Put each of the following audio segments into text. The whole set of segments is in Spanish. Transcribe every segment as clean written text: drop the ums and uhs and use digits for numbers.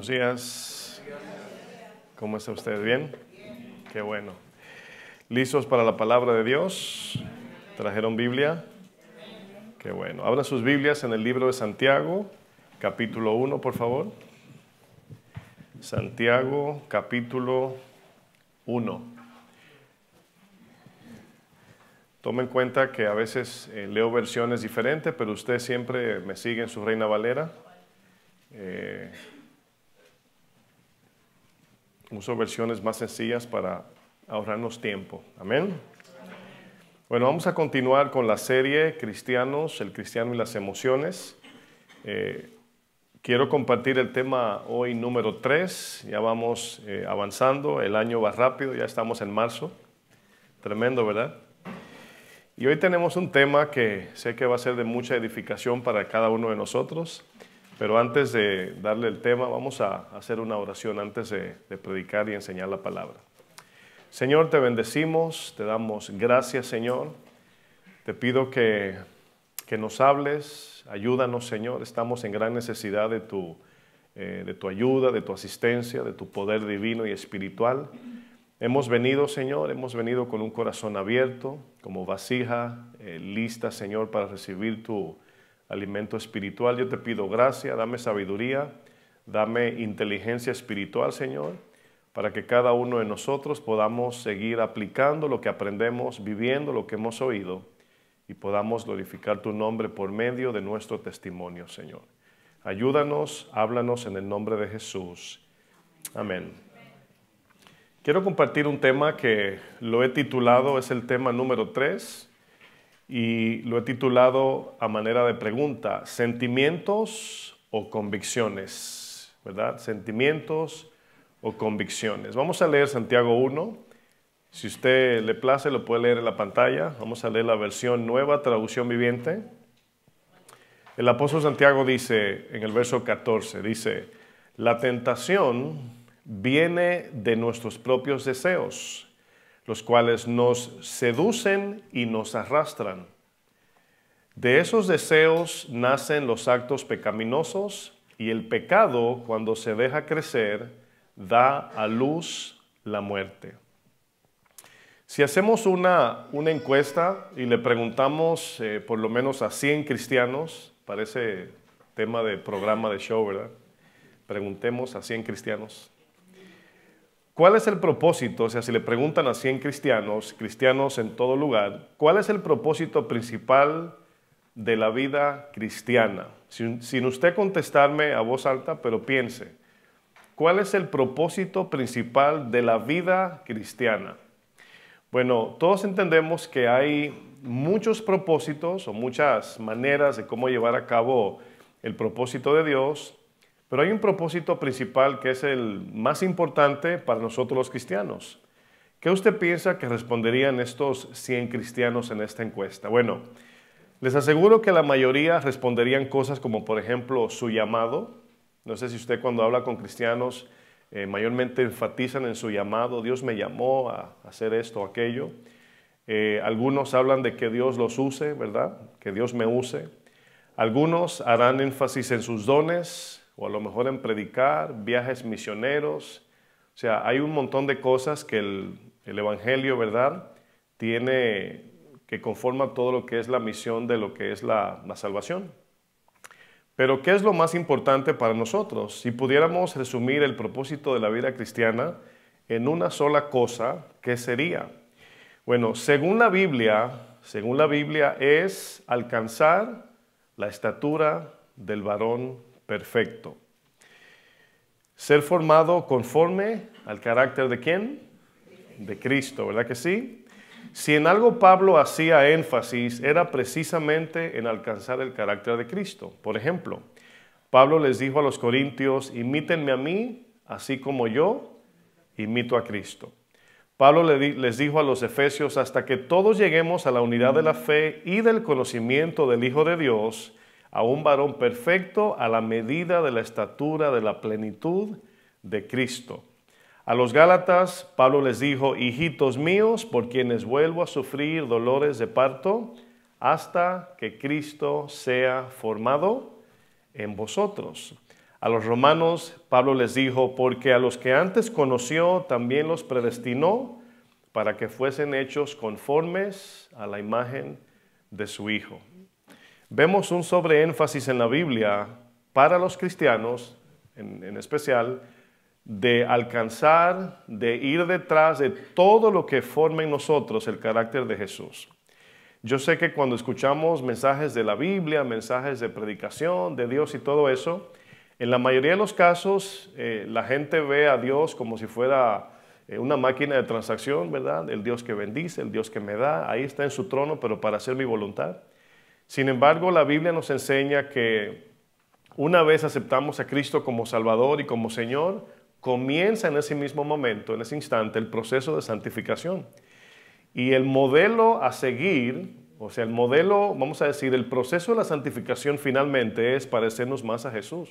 Buenos días. ¿Cómo está usted? ¿Bien? Qué bueno. ¿Listos para la palabra de Dios? ¿Trajeron Biblia? Qué bueno. Abran sus Biblias en el libro de Santiago, capítulo 1, por favor. Santiago, capítulo 1. Tome en cuenta que a veces leo versiones diferentes, pero usted siempre me sigue en su Reina Valera. Uso versiones más sencillas para ahorrarnos tiempo. Amén. Bueno, vamos a continuar con la serie Cristianos, el cristiano y las emociones. Quiero compartir el tema hoy número 3. Ya vamos avanzando, el año va rápido, ya estamos en marzo. Tremendo, ¿verdad? Y hoy tenemos un tema que sé que va a ser de mucha edificación para cada uno de nosotros. Pero antes de darle el tema, vamos a hacer una oración antes de predicar y enseñar la palabra. Señor, te bendecimos, te damos gracias, Señor. Te pido que nos hables, ayúdanos, Señor. Estamos en gran necesidad de tu ayuda, de tu asistencia, de tu poder divino y espiritual. Hemos venido, Señor, hemos venido con un corazón abierto, como vasija lista, Señor, para recibir tu alimento espiritual. Yo te pido gracia, dame sabiduría, dame inteligencia espiritual, Señor, para que cada uno de nosotros podamos seguir aplicando lo que aprendemos, viviendo lo que hemos oído y podamos glorificar tu nombre por medio de nuestro testimonio, Señor. Ayúdanos, háblanos en el nombre de Jesús. Amén. Quiero compartir un tema que lo he titulado, es el tema número 3. Y lo he titulado a manera de pregunta, ¿sentimientos o convicciones? ¿Verdad? ¿Sentimientos o convicciones? Vamos a leer Santiago 1. Si usted le place, lo puede leer en la pantalla. Vamos a leer la versión nueva, traducción viviente. El apóstol Santiago dice, en el verso 14, dice, la tentación viene de nuestros propios deseos, los cuales nos seducen y nos arrastran. De esos deseos nacen los actos pecaminosos y el pecado, cuando se deja crecer, da a luz la muerte. Si hacemos una encuesta y le preguntamos por lo menos a 100 cristianos, parece tema de programa de show, ¿verdad? Preguntemos a 100 cristianos. ¿Cuál es el propósito? O sea, si le preguntan a 100 cristianos en todo lugar, ¿cuál es el propósito principal de la vida cristiana? Sin usted contestarme a voz alta, pero piense, ¿cuál es el propósito principal de la vida cristiana? Bueno, todos entendemos que hay muchos propósitos o muchas maneras de cómo llevar a cabo el propósito de Dios. Pero hay un propósito principal que es el más importante para nosotros los cristianos. ¿Qué usted piensa que responderían estos 100 cristianos en esta encuesta? Bueno, les aseguro que la mayoría responderían cosas como, por ejemplo, su llamado. No sé si usted cuando habla con cristianos mayormente enfatizan en su llamado. Dios me llamó a hacer esto o aquello. Algunos hablan de que Dios los use, ¿verdad? Que Dios me use. Algunos harán énfasis en sus dones, o a lo mejor en predicar, viajes misioneros. O sea, hay un montón de cosas que el Evangelio, ¿verdad?, tiene, que conforma todo lo que es la misión de lo que es la salvación. Pero, ¿qué es lo más importante para nosotros? Si pudiéramos resumir el propósito de la vida cristiana en una sola cosa, ¿qué sería? Bueno, según la Biblia es alcanzar la estatura del varón perfecto. Ser formado conforme al carácter ¿de quién? De Cristo, ¿verdad que sí? Si en algo Pablo hacía énfasis, era precisamente en alcanzar el carácter de Cristo. Por ejemplo, Pablo les dijo a los corintios, imítenme a mí, así como yo imito a Cristo. Pablo les dijo a los efesios, hasta que todos lleguemos a la unidad de la fe y del conocimiento del Hijo de Dios, a un varón perfecto a la medida de la estatura de la plenitud de Cristo. A los Gálatas, Pablo les dijo, hijitos míos, por quienes vuelvo a sufrir dolores de parto, hasta que Cristo sea formado en vosotros. A los romanos, Pablo les dijo, porque a los que antes conoció, también los predestinó para que fuesen hechos conformes a la imagen de su Hijo. Vemos un sobreénfasis en la Biblia para los cristianos, en especial, de alcanzar, de ir detrás de todo lo que forma en nosotros el carácter de Jesús. Yo sé que cuando escuchamos mensajes de la Biblia, mensajes de predicación, de Dios y todo eso, en la mayoría de los casos la gente ve a Dios como si fuera una máquina de transacción, ¿verdad? El Dios que bendice, el Dios que me da, ahí está en su trono, pero para hacer mi voluntad. Sin embargo, la Biblia nos enseña que una vez aceptamos a Cristo como Salvador y como Señor, comienza en ese mismo momento, en ese instante, el proceso de santificación. Y el modelo a seguir, o sea, el modelo, vamos a decir, el proceso de la santificación finalmente es parecernos más a Jesús.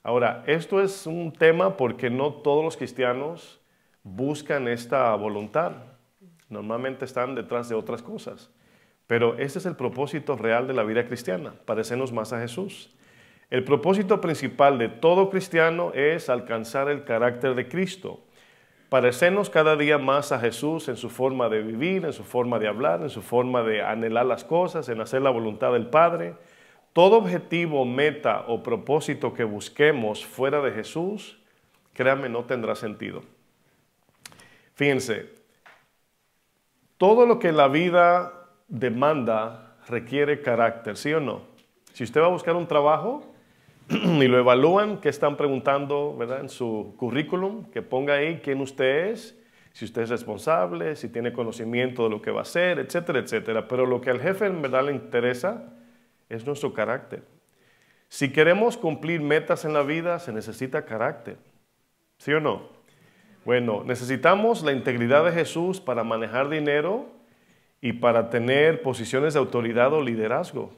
Ahora, esto es un tema porque no todos los cristianos buscan esta voluntad. Normalmente están detrás de otras cosas. Pero ese es el propósito real de la vida cristiana, parecernos más a Jesús. El propósito principal de todo cristiano es alcanzar el carácter de Cristo. Parecernos cada día más a Jesús en su forma de vivir, en su forma de hablar, en su forma de anhelar las cosas, en hacer la voluntad del Padre. Todo objetivo, meta o propósito que busquemos fuera de Jesús, créanme, no tendrá sentido. Fíjense, todo lo que la vida demanda requiere carácter, ¿sí o no? Si usted va a buscar un trabajo y lo evalúan, ¿qué están preguntando, verdad? En su currículum, que ponga ahí quién usted es, si usted es responsable, si tiene conocimiento de lo que va a hacer, etcétera, etcétera. Pero lo que al jefe en verdad le interesa es nuestro carácter. Si queremos cumplir metas en la vida, se necesita carácter, ¿sí o no? Bueno, necesitamos la integridad de Jesús para manejar dinero y para tener posiciones de autoridad o liderazgo.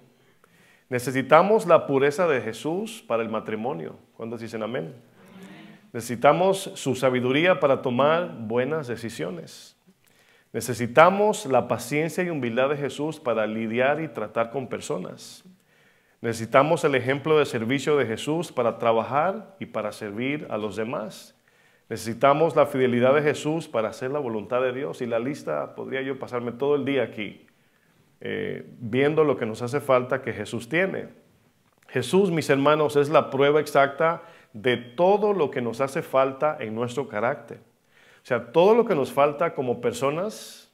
Necesitamos la pureza de Jesús para el matrimonio. ¿Cuántos dicen amén? Necesitamos su sabiduría para tomar buenas decisiones. Necesitamos la paciencia y humildad de Jesús para lidiar y tratar con personas. Necesitamos el ejemplo de servicio de Jesús para trabajar y para servir a los demás. Necesitamos la fidelidad de Jesús para hacer la voluntad de Dios. Y la lista, podría yo pasarme todo el día aquí viendo lo que nos hace falta que Jesús tiene. Jesús, mis hermanos, es la prueba exacta de todo lo que nos hace falta en nuestro carácter. O sea, todo lo que nos falta como personas,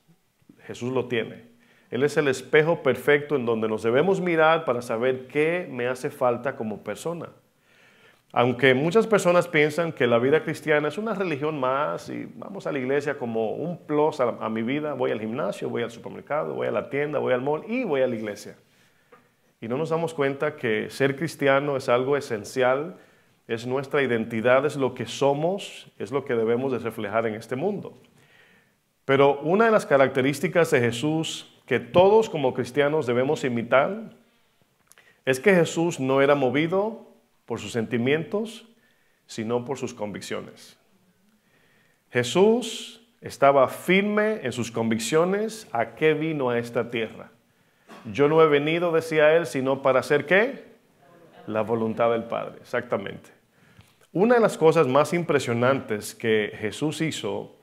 Jesús lo tiene. Él es el espejo perfecto en donde nos debemos mirar para saber qué me hace falta como persona. Aunque muchas personas piensan que la vida cristiana es una religión más y vamos a la iglesia como un plus a mi vida, voy al gimnasio, voy al supermercado, voy a la tienda, voy al mall y voy a la iglesia. Y no nos damos cuenta que ser cristiano es algo esencial, es nuestra identidad, es lo que somos, es lo que debemos de reflejar en este mundo. Pero una de las características de Jesús que todos como cristianos debemos imitar es que Jesús no era movido por sus sentimientos, sino por sus convicciones. Jesús estaba firme en sus convicciones. ¿A qué vino a esta tierra? Yo no he venido, decía él, sino para hacer ¿qué? La voluntad del Padre, exactamente. Una de las cosas más impresionantes que Jesús hizo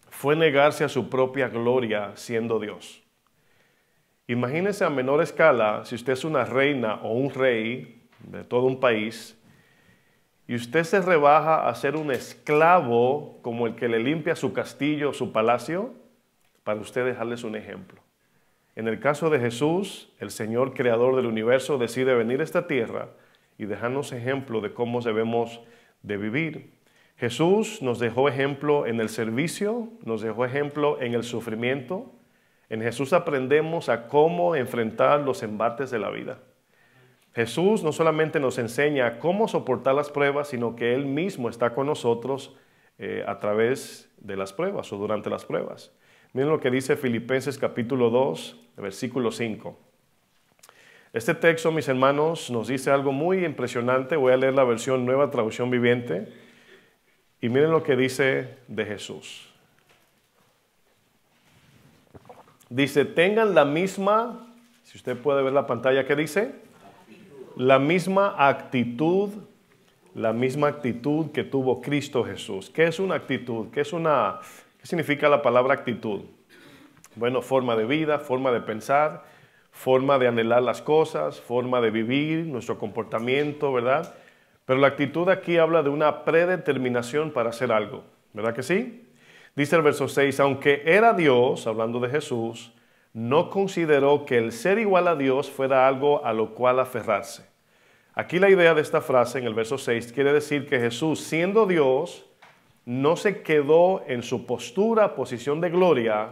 fue negarse a su propia gloria siendo Dios. Imagínese a menor escala, si usted es una reina o un rey de todo un país, y usted se rebaja a ser un esclavo como el que le limpia su castillo o su palacio, para usted dejarles un ejemplo. En el caso de Jesús, el Señor creador del universo decide venir a esta tierra y dejarnos ejemplo de cómo debemos de vivir. Jesús nos dejó ejemplo en el servicio, nos dejó ejemplo en el sufrimiento. En Jesús aprendemos a cómo enfrentar los embates de la vida. Jesús no solamente nos enseña cómo soportar las pruebas, sino que Él mismo está con nosotros a través de las pruebas o durante las pruebas. Miren lo que dice Filipenses capítulo 2, versículo 5. Este texto, mis hermanos, nos dice algo muy impresionante. Voy a leer la versión Nueva Traducción Viviente. Y miren lo que dice de Jesús. Dice, tengan la misma, si usted puede ver la pantalla, ¿qué dice? La misma actitud la misma actitud que tuvo Cristo Jesús. ¿Qué es una actitud? ¿Qué significa la palabra actitud? Bueno, forma de vida, forma de pensar, forma de anhelar las cosas, forma de vivir, nuestro comportamiento, ¿verdad? Pero la actitud aquí habla de una predeterminación para hacer algo, ¿verdad que sí? Dice el verso 6, aunque era Dios, hablando de Jesús, no consideró que el ser igual a Dios fuera algo a lo cual aferrarse. Aquí la idea de esta frase en el verso 6 quiere decir que Jesús, siendo Dios, no se quedó en su postura, posición de gloria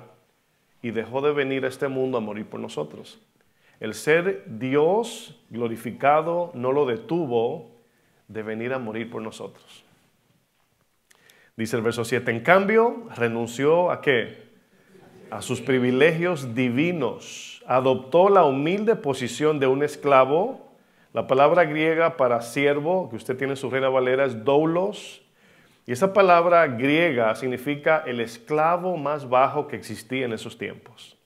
y dejó de venir a este mundo a morir por nosotros. El ser Dios glorificado no lo detuvo de venir a morir por nosotros. Dice el verso 7, en cambio, renunció ¿a qué? A sus privilegios divinos. Adoptó la humilde posición de un esclavo. La palabra griega para siervo, que usted tiene en su Reina Valera, es doulos. Y esa palabra griega significa el esclavo más bajo que existía en esos tiempos.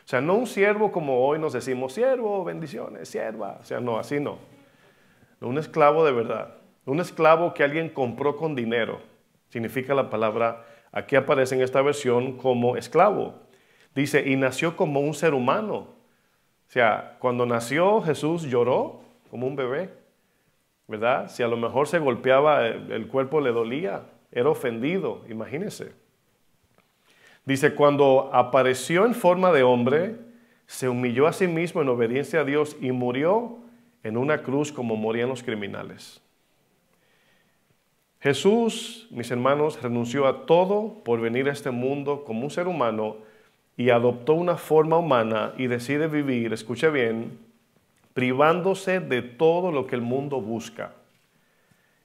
O sea, no un siervo como hoy nos decimos, siervo, bendiciones, sierva. O sea, no, así no. Un esclavo de verdad. Un esclavo que alguien compró con dinero. Significa la palabra, aquí aparece en esta versión como esclavo. Dice, y nació como un ser humano. O sea, cuando nació Jesús lloró como un bebé, ¿verdad? Si a lo mejor se golpeaba, el cuerpo le dolía, era ofendido, imagínense. Dice, cuando apareció en forma de hombre, se humilló a sí mismo en obediencia a Dios y murió en una cruz como morían los criminales. Jesús, mis hermanos, renunció a todo por venir a este mundo como un ser humano y adoptó una forma humana y decide vivir, escuche bien, privándose de todo lo que el mundo busca.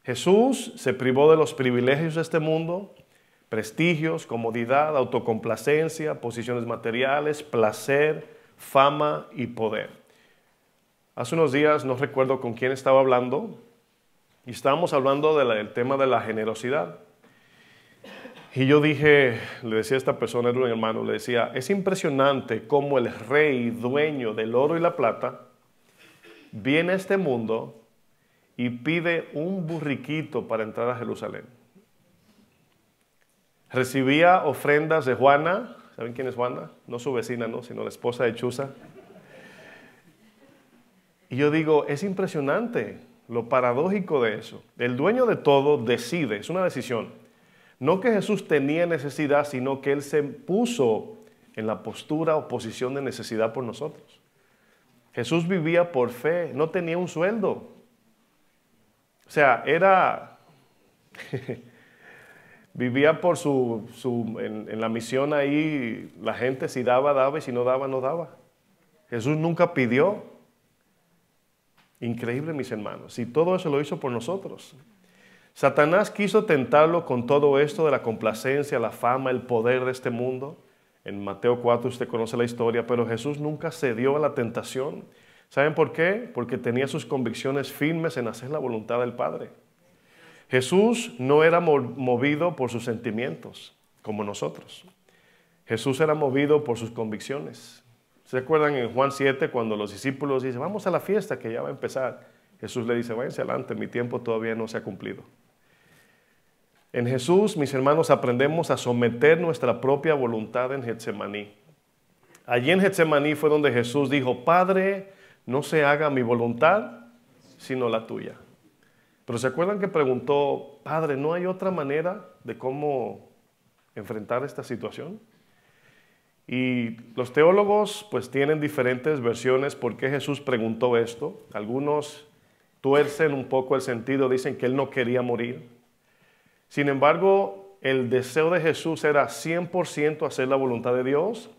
Jesús se privó de los privilegios de este mundo, prestigios, comodidad, autocomplacencia, posiciones materiales, placer, fama y poder. Hace unos días, no recuerdo con quién estaba hablando, y estábamos hablando del tema de la generosidad. Y yo dije, le decía a esta persona, era un hermano, le decía, es impresionante cómo el rey dueño del oro y la plata viene a este mundo y pide un burriquito para entrar a Jerusalén. Recibía ofrendas de Juana. ¿Saben quién es Juana? No su vecina, no, sino la esposa de Chuza. Y yo digo, es impresionante lo paradójico de eso. El dueño de todo decide, es una decisión. No que Jesús tenía necesidad, sino que Él se puso en la postura o posición de necesidad por nosotros. Jesús vivía por fe, no tenía un sueldo. O sea, vivía por en la misión ahí, la gente si daba, daba, y si no daba, no daba. Jesús nunca pidió. Increíble, mis hermanos. Y todo eso lo hizo por nosotros. Satanás quiso tentarlo con todo esto de la complacencia, la fama, el poder de este mundo. En Mateo 4 usted conoce la historia, pero Jesús nunca cedió a la tentación. ¿Saben por qué? Porque tenía sus convicciones firmes en hacer la voluntad del Padre. Jesús no era movido por sus sentimientos, como nosotros. Jesús era movido por sus convicciones. ¿Se acuerdan en Juan 7 cuando los discípulos dicen, vamos a la fiesta que ya va a empezar? Jesús le dice, váyanse adelante, mi tiempo todavía no se ha cumplido. En Jesús, mis hermanos, aprendemos a someter nuestra propia voluntad en Getsemaní. Allí en Getsemaní fue donde Jesús dijo, Padre, no se haga mi voluntad, sino la tuya. Pero ¿se acuerdan que preguntó, Padre, ¿no hay otra manera de cómo enfrentar esta situación? Y los teólogos pues tienen diferentes versiones por qué Jesús preguntó esto. Algunos tuercen un poco el sentido, dicen que Él no quería morir. Sin embargo, el deseo de Jesús era 100% hacer la voluntad de Dios,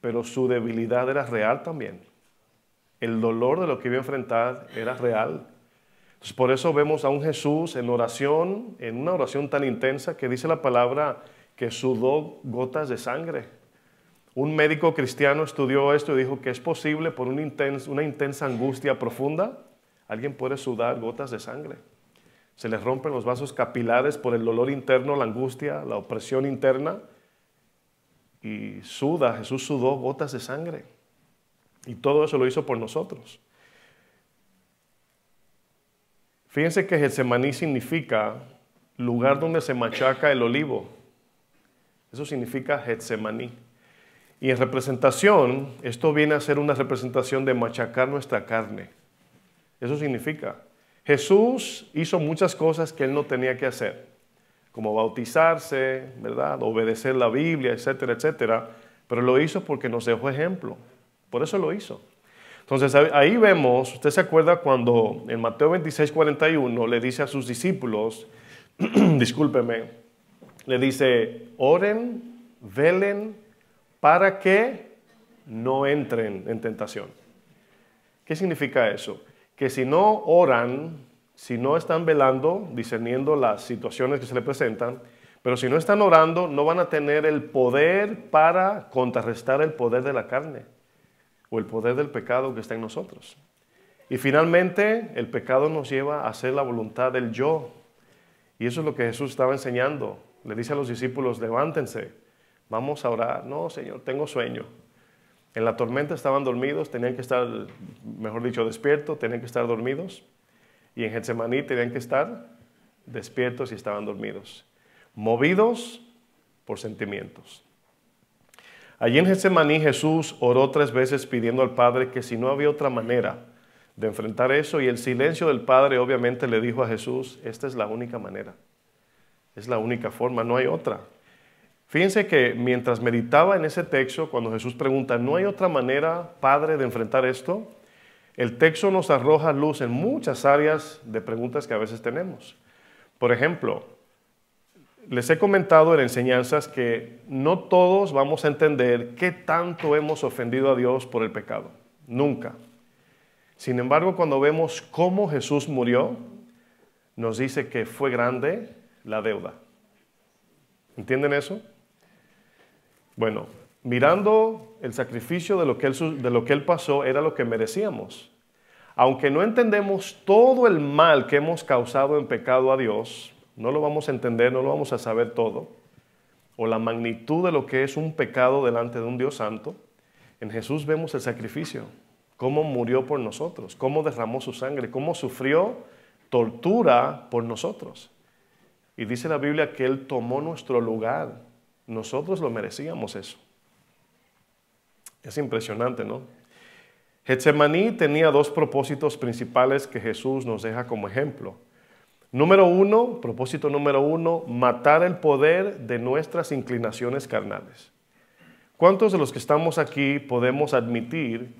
pero su debilidad era real también. El dolor de lo que iba a enfrentar era real. Entonces, por eso vemos a un Jesús en oración, en una oración tan intensa que dice la palabra que sudó gotas de sangre. Un médico cristiano estudió esto y dijo que es posible por una intensa angustia profunda, alguien puede sudar gotas de sangre. Se les rompen los vasos capilares por el dolor interno, la angustia, la opresión interna. Y Jesús sudó gotas de sangre. Y todo eso lo hizo por nosotros. Fíjense que Getsemaní significa lugar donde se machaca el olivo. Eso significa Getsemaní. Y en representación, esto viene a ser una representación de machacar nuestra carne. Eso significa. Jesús hizo muchas cosas que él no tenía que hacer, como bautizarse, ¿verdad? Obedecer la Biblia, etcétera, etcétera. Pero lo hizo porque nos dejó ejemplo. Por eso lo hizo. Entonces ahí vemos, usted se acuerda cuando en Mateo 26:41 le dice a sus discípulos, discúlpeme, le dice, oren, velen, para que no entren en tentación. ¿Qué significa eso? Que si no oran, si no están velando, discerniendo las situaciones que se le presentan, pero si no están orando, no van a tener el poder para contrarrestar el poder de la carne o el poder del pecado que está en nosotros. Y finalmente, el pecado nos lleva a hacer la voluntad del yo. Y eso es lo que Jesús estaba enseñando. Le dice a los discípulos, levántense, vamos a orar. No, Señor, tengo sueño. En la tormenta estaban dormidos, tenían que estar, mejor dicho, despiertos, tenían que estar dormidos. Y en Getsemaní tenían que estar despiertos y estaban dormidos. Movidos por sentimientos. Allí en Getsemaní Jesús oró 3 veces pidiendo al Padre que si no había otra manera de enfrentar eso, y el silencio del Padre obviamente le dijo a Jesús, esta es la única manera, es la única forma, no hay otra. Fíjense que mientras meditaba en ese texto, cuando Jesús pregunta, ¿no hay otra manera, Padre, de enfrentar esto? El texto nos arroja luz en muchas áreas de preguntas que a veces tenemos. Por ejemplo, les he comentado en enseñanzas que no todos vamos a entender qué tanto hemos ofendido a Dios por el pecado. Nunca. Sin embargo, cuando vemos cómo Jesús murió, nos dice que fue grande la deuda. ¿Entienden eso? Bueno, mirando el sacrificio de lo que Él pasó, era lo que merecíamos. Aunque no entendemos todo el mal que hemos causado en pecado a Dios, no lo vamos a entender, no lo vamos a saber todo, o la magnitud de lo que es un pecado delante de un Dios santo, en Jesús vemos el sacrificio, cómo murió por nosotros, cómo derramó su sangre, cómo sufrió tortura por nosotros. Y dice la Biblia que Él tomó nuestro lugar, nosotros lo merecíamos eso. Es impresionante, ¿no? Getsemaní tenía 2 propósitos principales que Jesús nos deja como ejemplo. Propósito número 1, matar el poder de nuestras inclinaciones carnales. ¿Cuántos de los que estamos aquí podemos admitir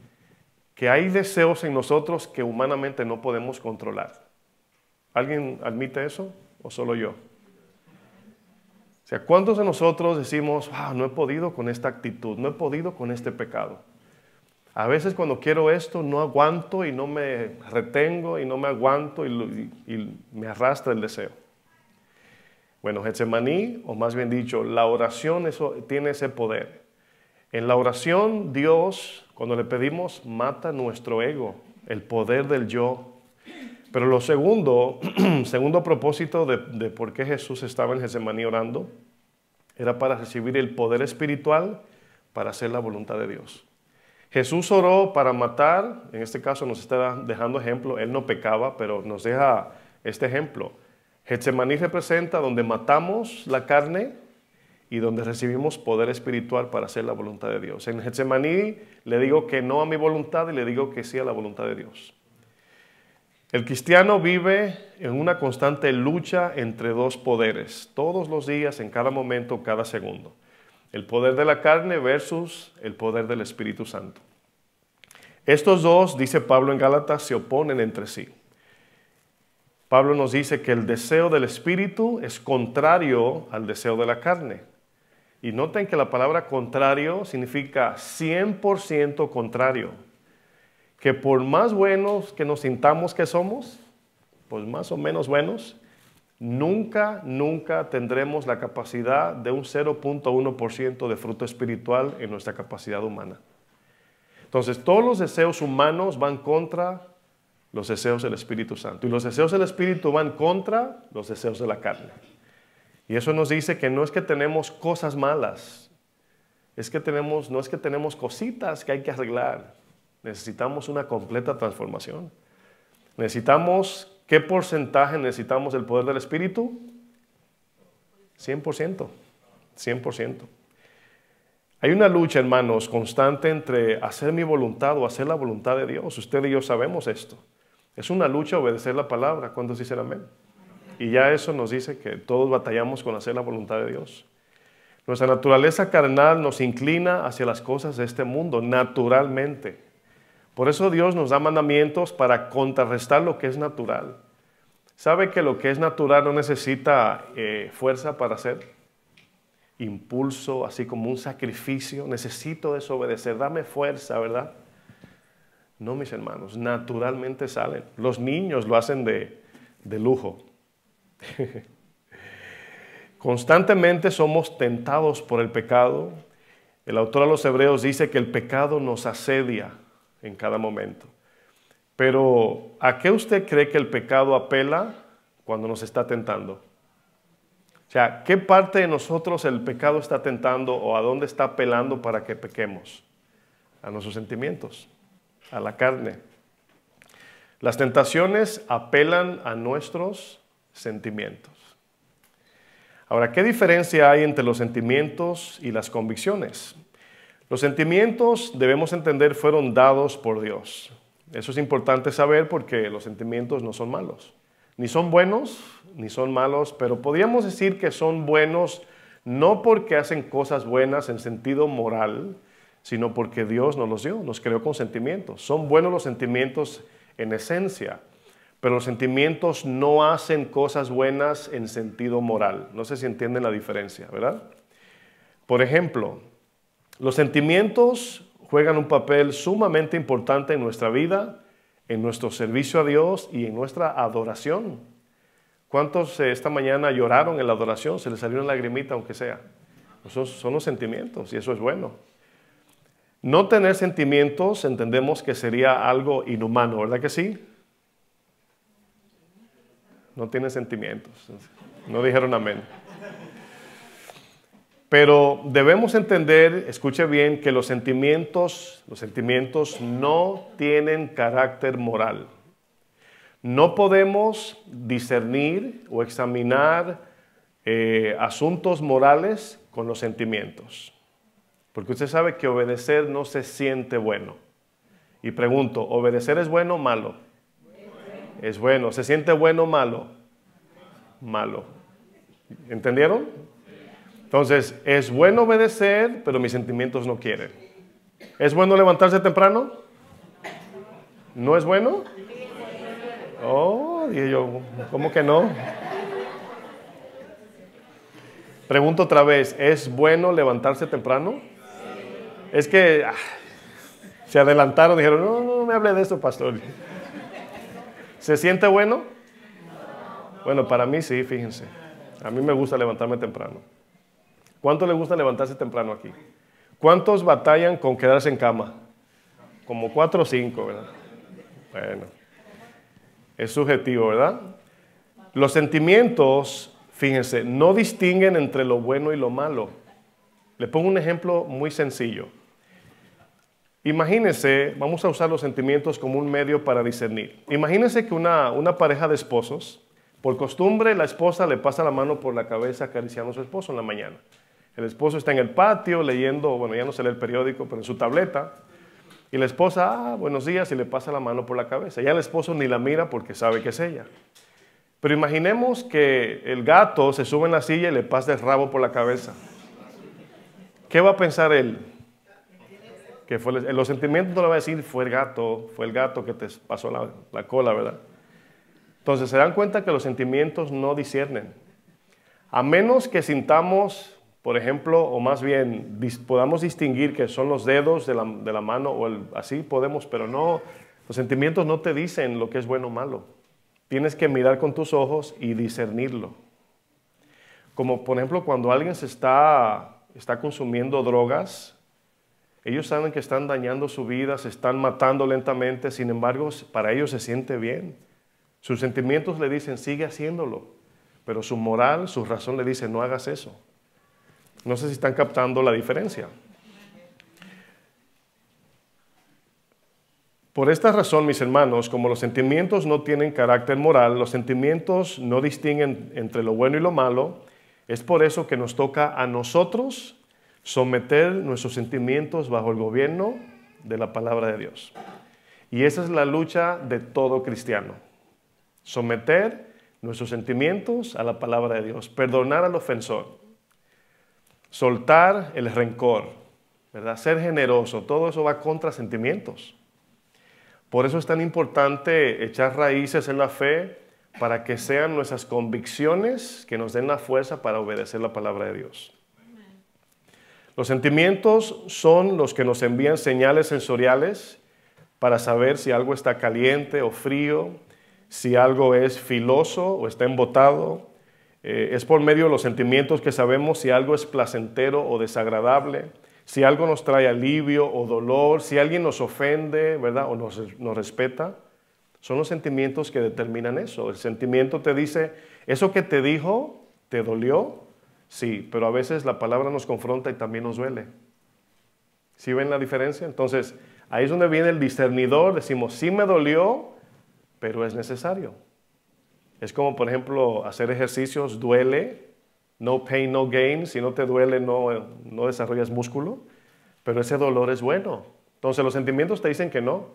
que hay deseos en nosotros que humanamente no podemos controlar? ¿Alguien admite eso o solo yo? O sea, ¿cuántos de nosotros decimos, no he podido con esta actitud, no he podido con este pecado? A veces cuando quiero esto no aguanto y no me retengo y no me aguanto y me arrastra el deseo. Bueno, Getsemaní, o más bien dicho, la oración tiene ese poder. En la oración Dios, cuando le pedimos, mata nuestro ego, el poder del yo. Pero lo segundo propósito de por qué Jesús estaba en Getsemaní orando, era para recibir el poder espiritual para hacer la voluntad de Dios. Jesús oró para matar, en este caso nos está dejando ejemplo, Él no pecaba, pero nos deja este ejemplo. Getsemaní representa donde matamos la carne y donde recibimos poder espiritual para hacer la voluntad de Dios. En Getsemaní le digo que no a mi voluntad y le digo que sí a la voluntad de Dios. El cristiano vive en una constante lucha entre 2 poderes, todos los días, en cada momento, cada segundo. El poder de la carne versus el poder del Espíritu Santo. Estos 2, dice Pablo en Gálatas, se oponen entre sí. Pablo nos dice que el deseo del Espíritu es contrario al deseo de la carne. Y noten que la palabra contrario significa 100% contrario. Que por más buenos que nos sintamos que somos, pues más o menos buenos, nunca tendremos la capacidad de un 0.1% de fruto espiritual en nuestra capacidad humana. Entonces, todos los deseos humanos van contra los deseos del Espíritu Santo. Y los deseos del Espíritu van contra los deseos de la carne. Y eso nos dice que no es que tenemos cosas malas, no es que tenemos cositas que hay que arreglar. Necesitamos una completa transformación. Necesitamos ¿Qué porcentaje necesitamos del poder del Espíritu? 100%. 100%. Hay una lucha, hermanos, constante entre hacer mi voluntad o hacer la voluntad de Dios. Usted y yo sabemos esto. Es una lucha obedecer la palabra. ¿Cuántos dicen amén? Y ya eso nos dice que todos batallamos con hacer la voluntad de Dios. Nuestra naturaleza carnal nos inclina hacia las cosas de este mundo, naturalmente. Por eso Dios nos da mandamientos para contrarrestar lo que es natural. ¿Sabe que lo que es natural no necesita fuerza para hacer? Impulso, así como un sacrificio. Necesito desobedecer, dame fuerza, ¿verdad? No, mis hermanos, naturalmente salen. Los niños lo hacen de lujo. Constantemente somos tentados por el pecado. El autor a los Hebreos dice que el pecado nos asedia en cada momento. Pero, ¿a qué usted cree que el pecado apela cuando nos está tentando? O sea, ¿qué parte de nosotros el pecado está tentando o a dónde está apelando para que pequemos? A nuestros sentimientos, a la carne. Las tentaciones apelan a nuestros sentimientos. Ahora, ¿qué diferencia hay entre los sentimientos y las convicciones? Los sentimientos, debemos entender, fueron dados por Dios. Eso es importante saber porque los sentimientos no son malos. Ni son buenos, ni son malos, pero podríamos decir que son buenos no porque hacen cosas buenas en sentido moral, sino porque Dios nos los dio, nos creó con sentimientos. Son buenos los sentimientos en esencia, pero los sentimientos no hacen cosas buenas en sentido moral. No sé si entienden la diferencia, ¿verdad? Por ejemplo, los sentimientos juegan un papel sumamente importante en nuestra vida, en nuestro servicio a Dios y en nuestra adoración. ¿Cuántos esta mañana lloraron en la adoración? Se les salió una lagrimita, aunque sea. Esos son los sentimientos y eso es bueno. No tener sentimientos entendemos que sería algo inhumano, ¿verdad que sí? No tienen sentimientos. No dijeron amén. Pero debemos entender, escuche bien, que los sentimientos no tienen carácter moral. No podemos discernir o examinar asuntos morales con los sentimientos. Porque usted sabe que obedecer no se siente bueno. Y pregunto, ¿obedecer es bueno o malo? Es bueno. ¿Se siente bueno o malo? Malo. ¿Entendieron? Entonces, es bueno obedecer, pero mis sentimientos no quieren. ¿Es bueno levantarse temprano? ¿No es bueno? Oh, dije yo, ¿cómo que no? Pregunto otra vez, ¿es bueno levantarse temprano? Es que se adelantaron, dijeron, no me hable de eso, pastor. ¿Se siente bueno? Bueno, para mí sí, fíjense. A mí me gusta levantarme temprano. ¿Cuánto le gusta levantarse temprano aquí? ¿Cuántos batallan con quedarse en cama? Como 4 o 5, ¿verdad? Bueno, es subjetivo, ¿verdad? Los sentimientos, fíjense, no distinguen entre lo bueno y lo malo. Le pongo un ejemplo muy sencillo. Imagínense, vamos a usar los sentimientos como un medio para discernir. Imagínense que una pareja de esposos, por costumbre la esposa le pasa la mano por la cabeza acariciando a su esposo en la mañana. El esposo está en el patio leyendo, bueno, ya no se lee el periódico, pero en su tableta. Y la esposa, buenos días, y le pasa la mano por la cabeza. Ya el esposo ni la mira porque sabe que es ella. Pero imaginemos que el gato se sube en la silla y le pasa el rabo por la cabeza. ¿Qué va a pensar él? Que los sentimientos no le va a decir, fue el gato que te pasó la cola, ¿verdad? Entonces se dan cuenta que los sentimientos no disciernen. A menos que sintamos, por ejemplo, o más bien podamos distinguir que son los dedos de la mano o así podemos, pero no, los sentimientos no te dicen lo que es bueno o malo. Tienes que mirar con tus ojos y discernirlo. Como por ejemplo cuando alguien está consumiendo drogas, ellos saben que están dañando su vida, se están matando lentamente, sin embargo para ellos se siente bien. Sus sentimientos le dicen sigue haciéndolo, pero su moral, su razón le dice no hagas eso. No sé si están captando la diferencia. Por esta razón, mis hermanos, como los sentimientos no tienen carácter moral, los sentimientos no distinguen entre lo bueno y lo malo, es por eso que nos toca a nosotros someter nuestros sentimientos bajo el gobierno de la palabra de Dios. Y esa es la lucha de todo cristiano. Someter nuestros sentimientos a la palabra de Dios, perdonar al ofensor, soltar el rencor, ¿verdad? Ser generoso, todo eso va contra sentimientos. Por eso es tan importante echar raíces en la fe para que sean nuestras convicciones que nos den la fuerza para obedecer la palabra de Dios. Los sentimientos son los que nos envían señales sensoriales para saber si algo está caliente o frío, si algo es filoso o está embotado. Es por medio de los sentimientos que sabemos si algo es placentero o desagradable, si algo nos trae alivio o dolor, si alguien nos ofende, ¿verdad? O nos respeta. Son los sentimientos que determinan eso. El sentimiento te dice, ¿eso que te dijo te dolió? Sí, pero a veces la palabra nos confronta y también nos duele. ¿Sí ven la diferencia? Entonces, ahí es donde viene el discernidor. Decimos, sí me dolió, pero es necesario. Es como, por ejemplo, hacer ejercicios duele. No pain, no gain. Si no te duele, no desarrollas músculo. Pero ese dolor es bueno. Entonces, los sentimientos te dicen que no.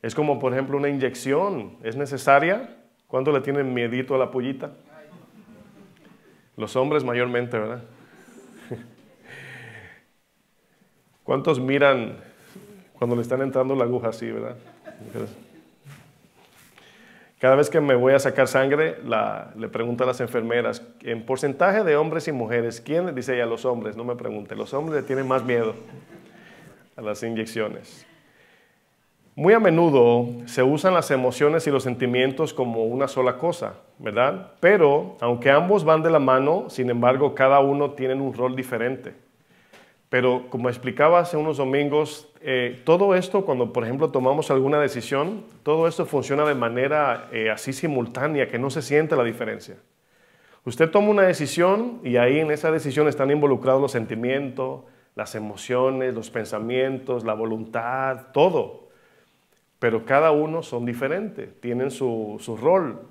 Es como, por ejemplo, una inyección. ¿Es necesaria? ¿Cuánto le tienen miedito a la pollita? Los hombres mayormente, ¿verdad? ¿Cuántos miran cuando le están entrando la aguja así, verdad? Cada vez que me voy a sacar sangre, le pregunto a las enfermeras, en porcentaje de hombres y mujeres, ¿quién? Dice ella, los hombres, no me pregunte. Los hombres le tienen más miedo a las inyecciones. Muy a menudo se usan las emociones y los sentimientos como una sola cosa, ¿verdad? Pero, aunque ambos van de la mano, sin embargo, cada uno tiene un rol diferente. Pero, como explicaba hace unos domingos, todo esto, cuando, por ejemplo, tomamos alguna decisión, todo esto funciona de manera así simultánea, que no se siente la diferencia. Usted toma una decisión y ahí en esa decisión están involucrados los sentimientos, las emociones, los pensamientos, la voluntad, todo. Pero cada uno son diferentes, tienen su rol.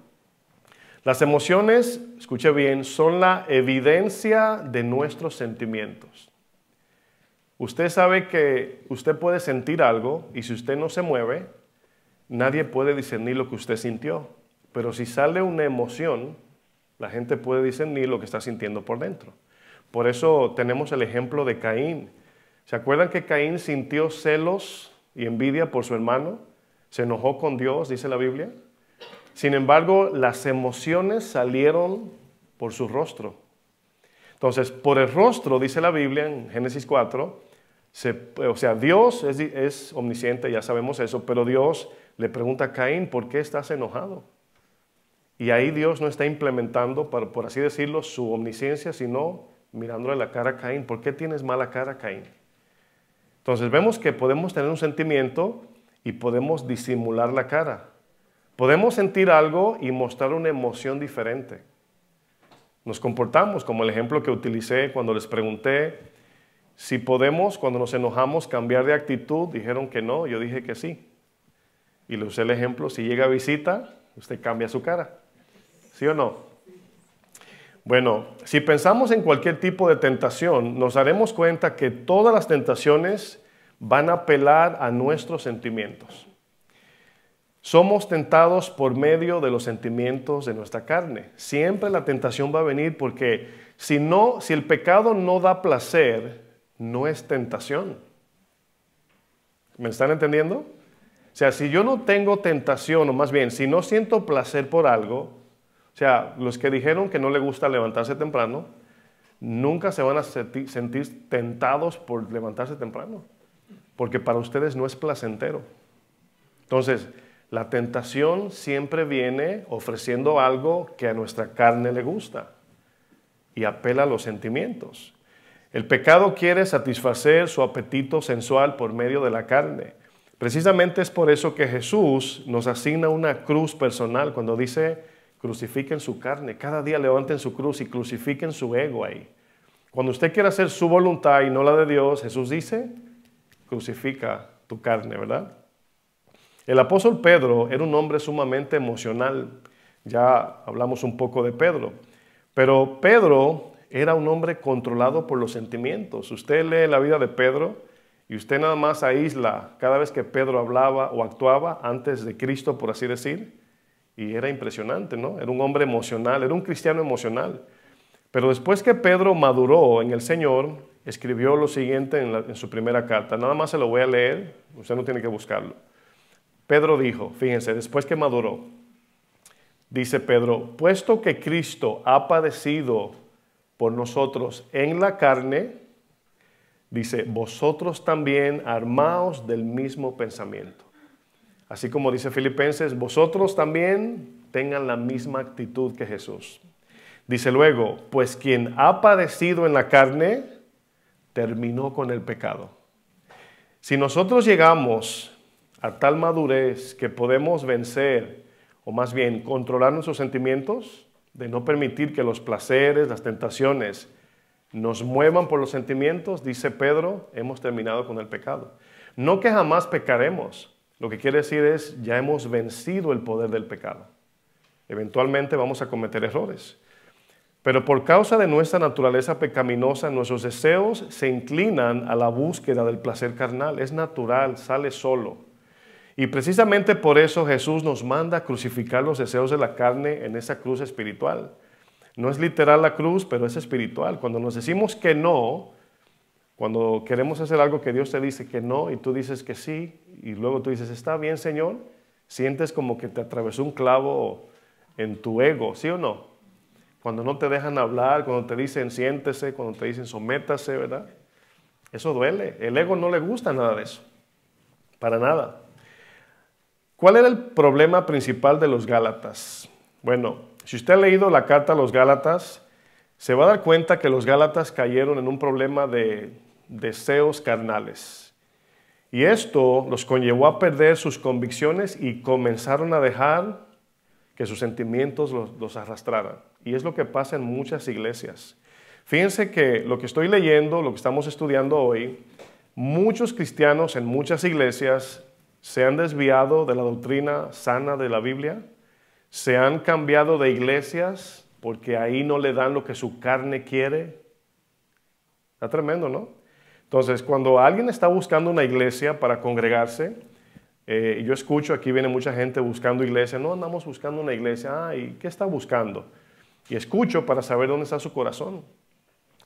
Las emociones, escuche bien, son la evidencia de nuestros sentimientos. Usted sabe que usted puede sentir algo y si usted no se mueve, nadie puede discernir lo que usted sintió. Pero si sale una emoción, la gente puede discernir lo que está sintiendo por dentro. Por eso tenemos el ejemplo de Caín. ¿Se acuerdan que Caín sintió celos y envidia por su hermano? Se enojó con Dios, dice la Biblia. Sin embargo, las emociones salieron por su rostro. Entonces, por el rostro, dice la Biblia en Génesis 4, Dios es omnisciente, ya sabemos eso, pero Dios le pregunta a Caín, ¿por qué estás enojado? Y ahí Dios no está implementando, por así decirlo, su omnisciencia, sino mirándole la cara a Caín. ¿Por qué tienes mala cara, Caín? Entonces, vemos que podemos tener un sentimiento y podemos disimular la cara. Podemos sentir algo y mostrar una emoción diferente. Nos comportamos como el ejemplo que utilicé cuando les pregunté si podemos, cuando nos enojamos, cambiar de actitud. Dijeron que no, yo dije que sí. Y le usé el ejemplo, si llega a visita, usted cambia su cara. ¿Sí o no? Bueno, si pensamos en cualquier tipo de tentación, nos daremos cuenta que todas las tentaciones van a apelar a nuestros sentimientos. Somos tentados por medio de los sentimientos de nuestra carne. Siempre la tentación va a venir porque si el pecado no da placer, no es tentación. ¿Me están entendiendo? O sea, si yo no tengo tentación, o más bien, si no siento placer por algo, o sea, los que dijeron que no les gusta levantarse temprano, nunca se van a sentir tentados por levantarse temprano, porque para ustedes no es placentero. Entonces, la tentación siempre viene ofreciendo algo que a nuestra carne le gusta y apela a los sentimientos. El pecado quiere satisfacer su apetito sensual por medio de la carne. Precisamente es por eso que Jesús nos asigna una cruz personal cuando dice crucifiquen su carne. Cada día levanten su cruz y crucifiquen su ego ahí. Cuando usted quiere hacer su voluntad y no la de Dios, Jesús dice crucifica tu carne, ¿verdad? El apóstol Pedro era un hombre sumamente emocional. Ya hablamos un poco de Pedro. Pero Pedro era un hombre controlado por los sentimientos. Usted lee la vida de Pedro y usted nada más aísla cada vez que Pedro hablaba o actuaba antes de Cristo, por así decir. Y era impresionante, ¿no? Era un hombre emocional, era un cristiano emocional. Pero después que Pedro maduró en el Señor, escribió lo siguiente en su primera carta. Nada más se lo voy a leer, usted no tiene que buscarlo. Pedro dijo, fíjense, después que maduró, dice Pedro, puesto que Cristo ha padecido por nosotros en la carne, dice, vosotros también armaos del mismo pensamiento. Así como dice Filipenses, vosotros también tengan la misma actitud que Jesús. Dice luego, pues quien ha padecido en la carne, terminó con el pecado. Si nosotros llegamos a tal madurez que podemos vencer, o más bien controlar nuestros sentimientos, de no permitir que los placeres, las tentaciones nos muevan por los sentimientos, dice Pedro, hemos terminado con el pecado. No que jamás pecaremos, lo que quiere decir es ya hemos vencido el poder del pecado. Eventualmente vamos a cometer errores. Pero por causa de nuestra naturaleza pecaminosa, nuestros deseos se inclinan a la búsqueda del placer carnal. Es natural, sale solo. Y precisamente por eso Jesús nos manda a crucificar los deseos de la carne en esa cruz espiritual. No es literal la cruz, pero es espiritual. Cuando nos decimos que no, cuando queremos hacer algo que Dios te dice que no y tú dices que sí, y luego tú dices, está bien, Señor, sientes como que te atravesó un clavo en tu ego, ¿sí o no? Cuando no te dejan hablar, cuando te dicen siéntese, cuando te dicen sométase, ¿verdad? Eso duele. El ego no le gusta nada de eso. Para nada. ¿Cuál era el problema principal de los Gálatas? Bueno, si usted ha leído la carta a los Gálatas, se va a dar cuenta que los Gálatas cayeron en un problema de deseos carnales. Y esto los conllevó a perder sus convicciones y comenzaron a dejar que sus sentimientos los arrastraran. Y es lo que pasa en muchas iglesias. Fíjense que lo que estoy leyendo, lo que estamos estudiando hoy, muchos cristianos en muchas iglesias se han desviado de la doctrina sana de la Biblia, se han cambiado de iglesias porque ahí no le dan lo que su carne quiere. Está tremendo, ¿no? Entonces, cuando alguien está buscando una iglesia para congregarse, yo escucho, aquí viene mucha gente buscando iglesia, no andamos buscando una iglesia, ¿y qué está buscando? Y escucho para saber dónde está su corazón.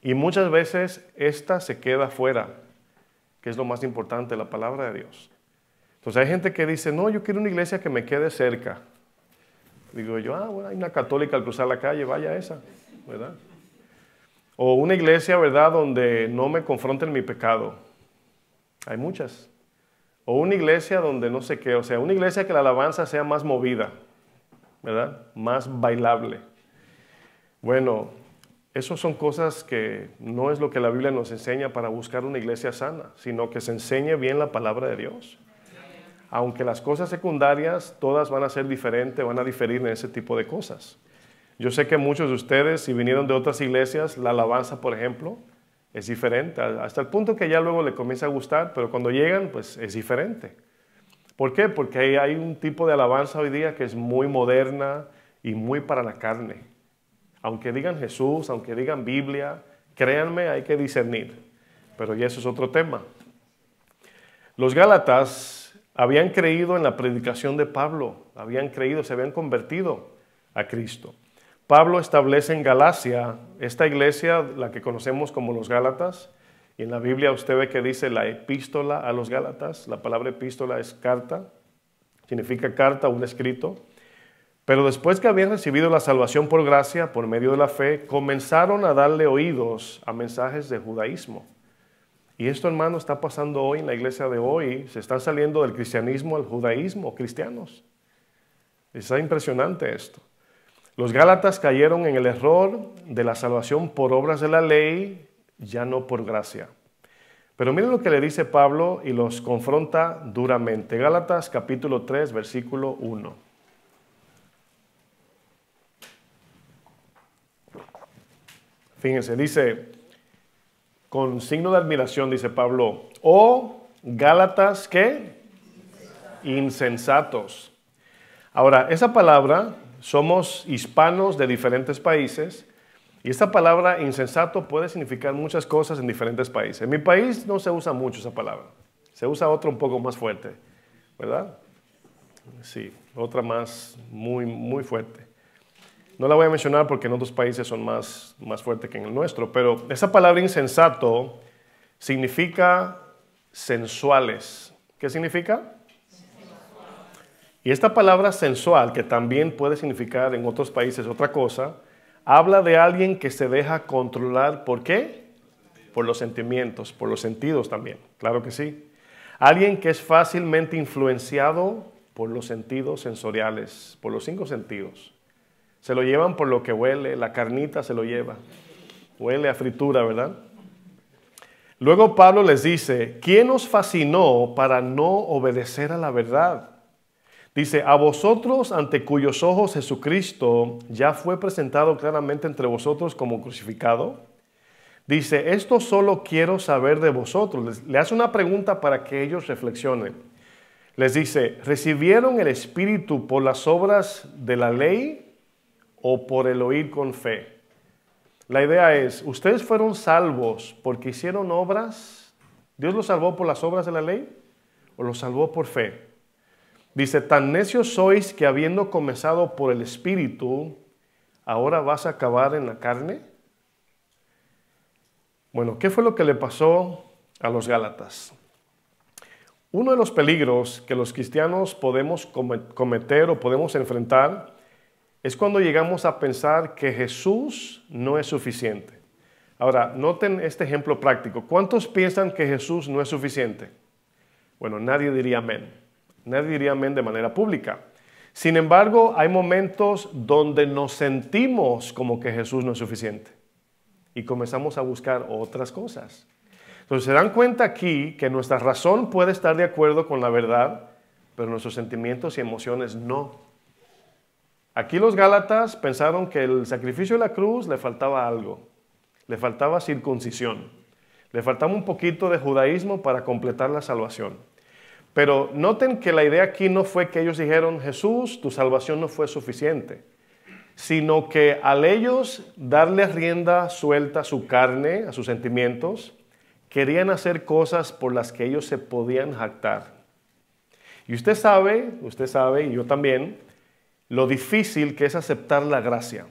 Y muchas veces esta se queda fuera, que es lo más importante, la palabra de Dios. Entonces hay gente que dice, no, yo quiero una iglesia que me quede cerca. Digo yo, bueno, hay una católica al cruzar la calle, vaya a esa, ¿verdad? O una iglesia, ¿verdad?, donde no me confronten mi pecado. Hay muchas. O una iglesia donde no sé qué, o sea, una iglesia que la alabanza sea más movida, ¿verdad? Más bailable. Bueno, esas son cosas que no es lo que la Biblia nos enseña para buscar una iglesia sana, sino que se enseñe bien la palabra de Dios. Aunque las cosas secundarias todas van a ser diferentes, van a diferir en ese tipo de cosas. Yo sé que muchos de ustedes, si vinieron de otras iglesias, la alabanza, por ejemplo, es diferente, hasta el punto que ya luego le comienza a gustar, pero cuando llegan, pues es diferente. ¿Por qué? Porque hay un tipo de alabanza hoy día que es muy moderna y muy para la carne. Aunque digan Jesús, aunque digan Biblia, créanme, hay que discernir. Pero ya eso es otro tema. Los Gálatas habían creído en la predicación de Pablo, habían creído, se habían convertido a Cristo. Pablo establece en Galacia esta iglesia, la que conocemos como los Gálatas, y en la Biblia usted ve que dice la epístola a los Gálatas. La palabra epístola es carta, significa carta, un escrito. Pero después que habían recibido la salvación por gracia, por medio de la fe, comenzaron a darle oídos a mensajes de judaísmo. Y esto, hermano, está pasando hoy en la iglesia de hoy. Se están saliendo del cristianismo al judaísmo, cristianos. Está impresionante esto. Los Gálatas cayeron en el error de la salvación por obras de la ley, ya no por gracia. Pero miren lo que le dice Pablo y los confronta duramente. Gálatas capítulo 3, versículo 1. Fíjense, dice, con signo de admiración, dice Pablo, oh Gálatas, ¿qué? insensatos. Ahora, esa palabra, somos hispanos de diferentes países, y esta palabra insensato puede significar muchas cosas en diferentes países. En mi país no se usa mucho esa palabra, se usa otra un poco más fuerte, ¿verdad? Sí, otra más muy fuerte. No la voy a mencionar porque en otros países son más fuertes que en el nuestro, pero esa palabra insensato significa sensuales. ¿Qué significa? Y esta palabra sensual, que también puede significar en otros países otra cosa, habla de alguien que se deja controlar. ¿Por qué? Por los sentimientos, por los sentidos también, claro que sí. Alguien que es fácilmente influenciado por los sentidos sensoriales, por los 5 sentidos. Se lo llevan por lo que huele, la carnita se lo lleva. Huele a fritura, ¿verdad? Luego Pablo les dice, ¿quién os fascinó para no obedecer a la verdad? Dice, a vosotros ante cuyos ojos Jesucristo ya fue presentado claramente entre vosotros como crucificado. Dice, esto solo quiero saber de vosotros. Le hace una pregunta para que ellos reflexionen. Les dice, ¿recibieron el Espíritu por las obras de la ley o por el oír con fe? La idea es, ¿ustedes fueron salvos porque hicieron obras? ¿Dios los salvó por las obras de la ley o los salvó por fe? Dice, tan necios sois que habiendo comenzado por el Espíritu, ¿ahora vas a acabar en la carne? Bueno, ¿qué fue lo que le pasó a los Gálatas? Uno de los peligros que los cristianos podemos cometer o podemos enfrentar es cuando llegamos a pensar que Jesús no es suficiente. Ahora, noten este ejemplo práctico. ¿Cuántos piensan que Jesús no es suficiente? Bueno, nadie diría amén. Nadie diría amén de manera pública. Sin embargo, hay momentos donde nos sentimos como que Jesús no es suficiente y comenzamos a buscar otras cosas. Entonces, se dan cuenta aquí que nuestra razón puede estar de acuerdo con la verdad, pero nuestros sentimientos y emociones no. Aquí los Gálatas pensaron que el sacrificio de la cruz le faltaba algo. Le faltaba circuncisión. Le faltaba un poquito de judaísmo para completar la salvación. Pero noten que la idea aquí no fue que ellos dijeron, Jesús, tu salvación no fue suficiente, sino que al ellos darle rienda suelta a su carne, a sus sentimientos, querían hacer cosas por las que ellos se podían jactar. Y usted sabe, y yo también, lo difícil que es aceptar la gracia.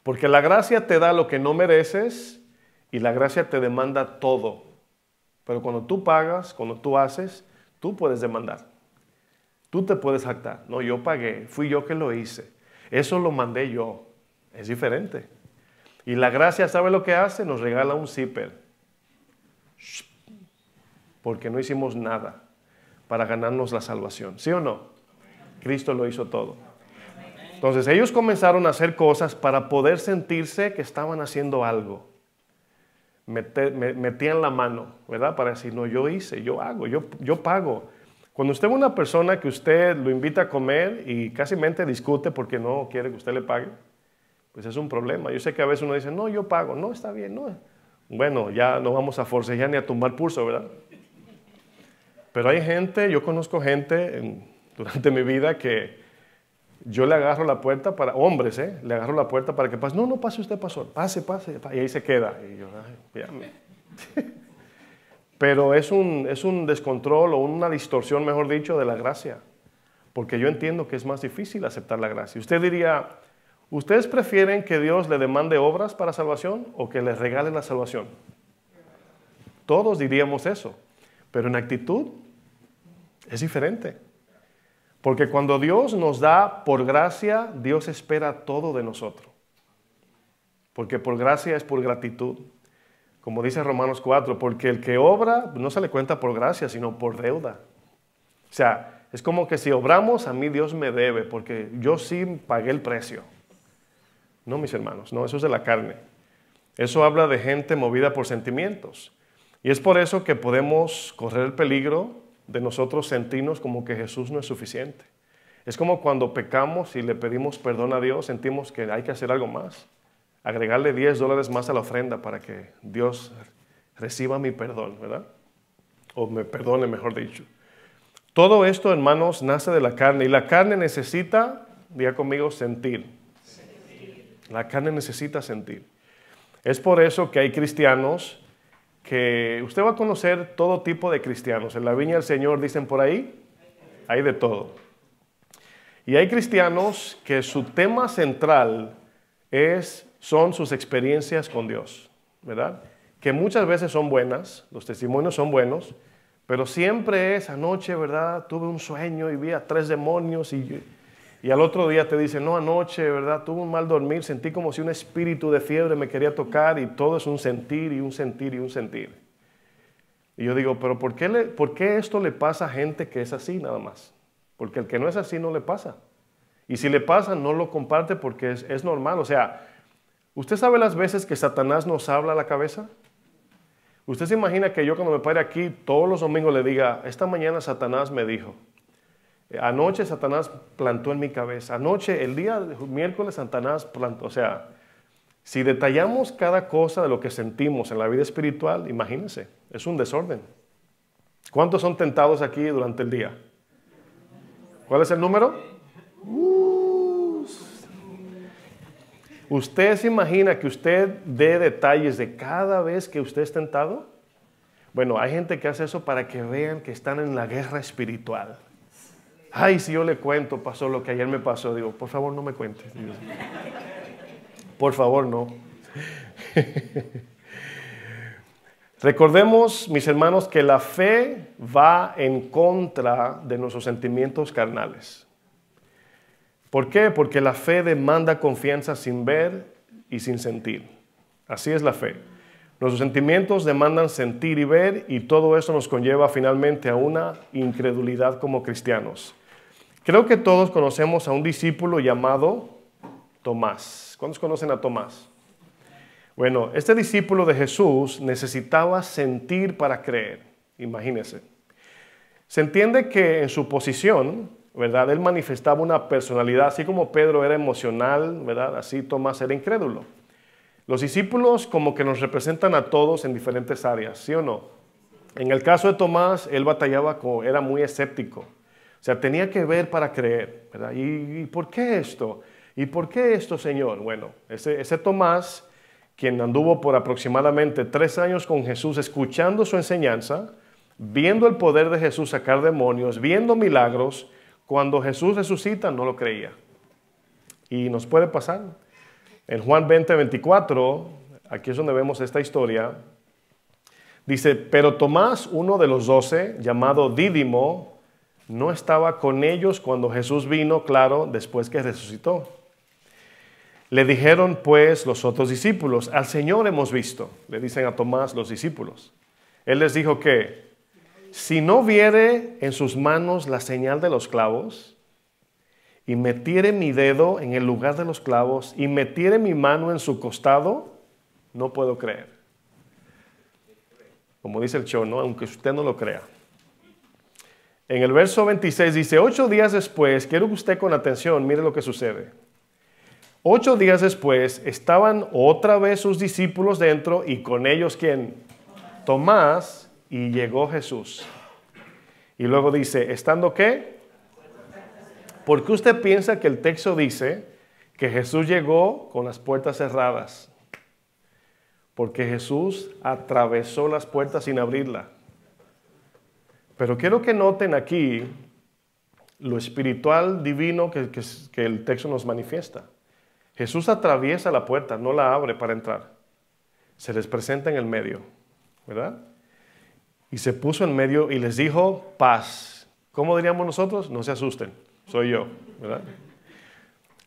Porque la gracia te da lo que no mereces y la gracia te demanda todo. Pero cuando tú pagas, cuando tú haces, tú puedes demandar. Tú te puedes jactar. No, yo pagué, fui yo que lo hice. Eso lo mandé yo. Es diferente. Y la gracia, ¿sabe lo que hace? Nos regala un zipper. Porque no hicimos nada para ganarnos la salvación. ¿Sí o no? Cristo lo hizo todo. Entonces ellos comenzaron a hacer cosas para poder sentirse que estaban haciendo algo. Metían la mano, ¿verdad? Para decir, no, yo hice, yo hago, yo pago. Cuando usted ve una persona que usted lo invita a comer y casi mente discute porque no quiere que usted le pague, pues es un problema. Yo sé que a veces uno dice, no, yo pago, no, está bien, no. Bueno, ya no vamos a forcejear ni a tumbar pulso, ¿verdad? Pero hay gente, yo conozco gente durante mi vida que yo le agarro la puerta para, hombres, le agarro la puerta para que pase. No, no pase usted, pastor, pase. Y ahí se queda. Y yo, Pero es un descontrol o una distorsión, mejor dicho, de la gracia. Porque yo entiendo que es más difícil aceptar la gracia. Usted diría, ¿ustedes prefieren que Dios le demande obras para salvación o que les regale la salvación? Todos diríamos eso. Pero en actitud es diferente. Porque cuando Dios nos da por gracia, Dios espera todo de nosotros. Porque por gracia es por gratitud. Como dice Romanos 4, porque el que obra no se le cuenta por gracia, sino por deuda. O sea, es como que si obramos, a mí Dios me debe, porque yo sí pagué el precio. No, mis hermanos, no, eso es de la carne. Eso habla de gente movida por sentimientos. Y es por eso que podemos correr el peligro de nosotros sentirnos como que Jesús no es suficiente. Es como cuando pecamos y le pedimos perdón a Dios, sentimos que hay que hacer algo más. Agregarle $10 más a la ofrenda para que Dios reciba mi perdón, ¿verdad? O me perdone, mejor dicho. Todo esto, hermanos, nace de la carne. Y la carne necesita, diga conmigo, sentir. La carne necesita sentir. Es por eso que hay cristianos que usted va a conocer todo tipo de cristianos. En la viña del Señor, dicen por ahí, hay de todo. Y hay cristianos que su tema central son sus experiencias con Dios, ¿verdad? Que muchas veces son buenas, los testimonios son buenos, pero siempre es anoche, ¿verdad? Tuve un sueño y vi a 3 demonios y al otro día te dicen, no, anoche, ¿verdad? Tuve un mal dormir, sentí como si un espíritu de fiebre me quería tocar y todo es un sentir y un sentir y un sentir. Y yo digo, pero ¿por qué esto le pasa a gente que es así nada más? Porque el que no es así no le pasa. Y si le pasa, no lo comparte porque es normal. O sea, ¿usted sabe las veces que Satanás nos habla a la cabeza? ¿Usted se imagina que yo cuando me pare aquí todos los domingos le diga, esta mañana Satanás me dijo, anoche Satanás plantó en mi cabeza, anoche, el día miércoles Satanás plantó? O sea, si detallamos cada cosa de lo que sentimos en la vida espiritual, imagínense, es un desorden. ¿Cuántos son tentados aquí durante el día? ¿Cuál es el número? ¿Usted se imagina que usted dé detalles de cada vez que usted es tentado? Bueno, hay gente que hace eso para que vean que están en la guerra espiritual. Ay, si yo le cuento, pasó lo que ayer me pasó. Digo, por favor, no me cuentes. Por favor, no. Recordemos, mis hermanos, que la fe va en contra de nuestros sentimientos carnales. ¿Por qué? Porque la fe demanda confianza sin ver y sin sentir. Así es la fe. Nuestros sentimientos demandan sentir y ver, y todo eso nos conlleva finalmente a una incredulidad como cristianos. Creo que todos conocemos a un discípulo llamado Tomás. ¿Cuántos conocen a Tomás? Bueno, este discípulo de Jesús necesitaba sentir para creer. Imagínense. Se entiende que en su posición, ¿verdad?, él manifestaba una personalidad, así como Pedro era emocional, ¿verdad?, así Tomás era incrédulo. Los discípulos como que nos representan a todos en diferentes áreas, ¿sí o no? En el caso de Tomás, él batallaba, era muy escéptico. O sea, tenía que ver para creer, ¿verdad? ¿Y por qué esto? ¿Y por qué esto, Señor? Bueno, ese Tomás, quien anduvo por aproximadamente 3 años con Jesús, escuchando su enseñanza, viendo el poder de Jesús sacar demonios, viendo milagros, cuando Jesús resucita no lo creía. Y nos puede pasar. En Juan 20:24, aquí es donde vemos esta historia, dice, pero Tomás, uno de los 12, llamado Dídimo, no estaba con ellos cuando Jesús vino, claro, después que resucitó. Le dijeron pues los otros discípulos, al Señor hemos visto, le dicen a Tomás los discípulos. Él les dijo que, si no viere en sus manos la señal de los clavos, y metiere mi dedo en el lugar de los clavos, y metiere mi mano en su costado, no puedo creer. Como dice el show, ¿no? Aunque usted no lo crea. En el verso 26 dice, 8 días después, quiero que usted con atención mire lo que sucede. 8 días después estaban otra vez sus discípulos dentro y con ellos ¿quién? Tomás, y llegó Jesús. Y luego dice, ¿estando qué? ¿Por qué usted piensa que el texto dice que Jesús llegó con las puertas cerradas? Porque Jesús atravesó las puertas sin abrirla. Pero quiero que noten aquí lo espiritual divino que el texto nos manifiesta. Jesús atraviesa la puerta, no la abre para entrar. Se les presenta en el medio, ¿verdad? Y se puso en medio y les dijo, paz. ¿Cómo diríamos nosotros? No se asusten, soy yo, ¿verdad?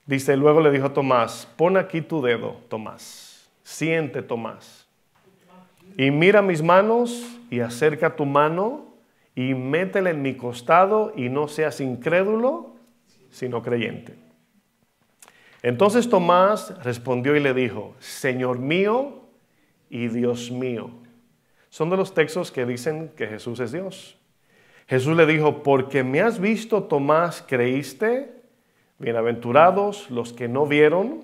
Dice, luego le dijo a Tomás, pon aquí tu dedo, Tomás. Siente, Tomás. Y mira mis manos y acerca tu mano y métela en mi costado y no seas incrédulo, sino creyente. Entonces Tomás respondió y le dijo, Señor mío y Dios mío. Son de los textos que dicen que Jesús es Dios. Jesús le dijo, porque me has visto, Tomás, creíste. Bienaventurados los que no vieron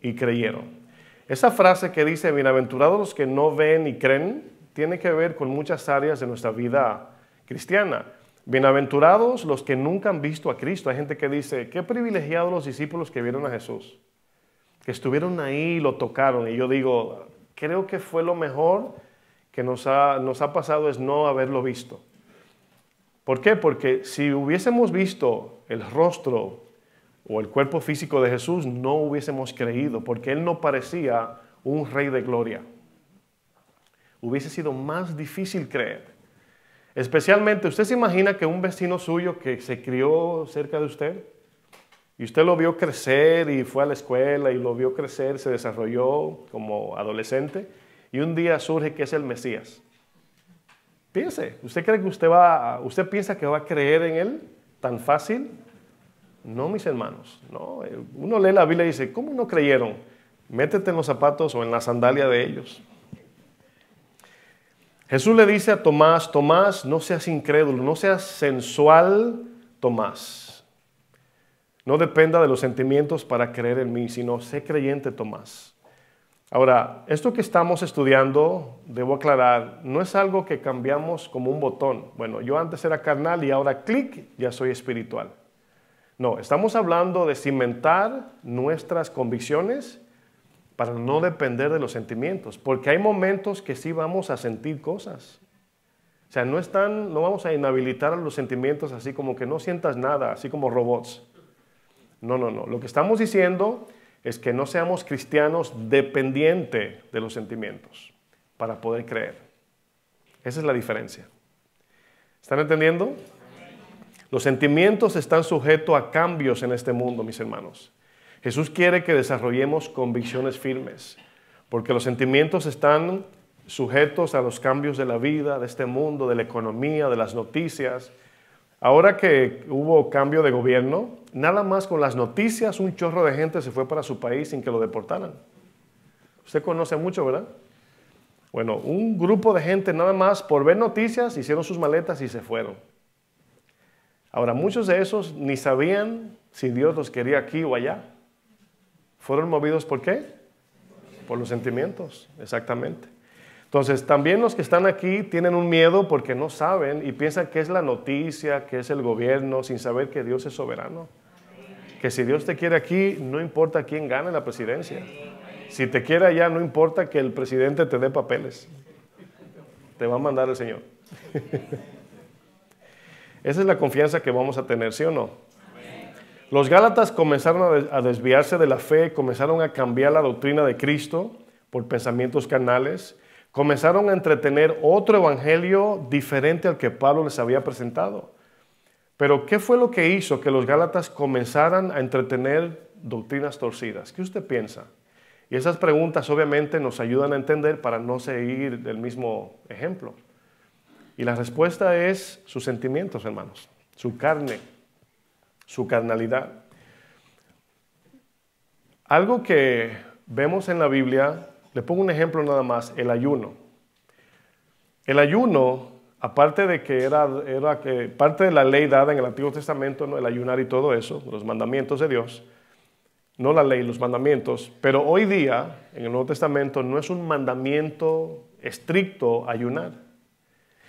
y creyeron. Esa frase que dice, bienaventurados los que no ven y creen, tiene que ver con muchas áreas de nuestra vida cristiana. Bienaventurados los que nunca han visto a Cristo. Hay gente que dice, qué privilegiados los discípulos que vieron a Jesús, que estuvieron ahí y lo tocaron. Y yo digo, creo que fue lo mejor que nos ha pasado es no haberlo visto. ¿Por qué? Porque si hubiésemos visto el rostro o el cuerpo físico de Jesús, no hubiésemos creído, porque Él no parecía un rey de gloria. Hubiese sido más difícil creer. Especialmente, ¿usted se imagina que un vecino suyo que se crió cerca de usted, y usted lo vio crecer y fue a la escuela y lo vio crecer, se desarrolló como adolescente, y un día surge que es el Mesías? Piense, ¿usted cree que usted piensa que va a creer en Él tan fácil? No, mis hermanos, no. Uno lee la Biblia y dice, ¿cómo no creyeron? Métete en los zapatos o en la sandalia de ellos. Jesús le dice a Tomás, Tomás, no seas incrédulo, no seas sensual, Tomás. No dependa de los sentimientos para creer en mí, sino sé creyente, Tomás. Ahora, esto que estamos estudiando, debo aclarar, no es algo que cambiamos como un botón. Bueno, yo antes era carnal y ahora clic, ya soy espiritual. No, estamos hablando de cimentar nuestras convicciones para no depender de los sentimientos, porque hay momentos que sí vamos a sentir cosas. O sea, no vamos a inhabilitar a los sentimientos así como que no sientas nada, así como robots. No. Lo que estamos diciendo es que no seamos cristianos dependientes de los sentimientos para poder creer. Esa es la diferencia. ¿Están entendiendo? Los sentimientos están sujetos a cambios en este mundo, mis hermanos. Jesús quiere que desarrollemos convicciones firmes, porque los sentimientos están sujetos a los cambios de la vida, de este mundo, de la economía, de las noticias. Ahora que hubo cambio de gobierno, nada más con las noticias un chorro de gente se fue para su país sin que lo deportaran. Usted conoce mucho, ¿verdad? Bueno, un grupo de gente nada más por ver noticias hicieron sus maletas y se fueron. Ahora, muchos de esos ni sabían si Dios los quería aquí o allá. ¿Fueron movidos por qué? Por los sentimientos, exactamente. Entonces, también los que están aquí tienen un miedo porque no saben y piensan que es la noticia, que es el gobierno, sin saber que Dios es soberano. Que si Dios te quiere aquí, no importa quién gane la presidencia. Si te quiere allá, no importa que el presidente te dé papeles. Te va a mandar el Señor. Esa es la confianza que vamos a tener, ¿sí o no? Los Gálatas comenzaron a desviarse de la fe, comenzaron a cambiar la doctrina de Cristo por pensamientos carnales, comenzaron a entretener otro evangelio diferente al que Pablo les había presentado. Pero, ¿qué fue lo que hizo que los Gálatas comenzaran a entretener doctrinas torcidas? ¿Qué usted piensa? Y esas preguntas obviamente nos ayudan a entender para no seguir del mismo ejemplo. Y la respuesta es sus sentimientos, hermanos, su carne, su carnalidad. Algo que vemos en la Biblia, le pongo un ejemplo nada más, el ayuno. El ayuno, aparte de que era parte de la ley dada en el Antiguo Testamento, ¿no? El ayunar y todo eso, los mandamientos de Dios, no la ley, los mandamientos, pero hoy día en el Nuevo Testamento no es un mandamiento estricto ayunar.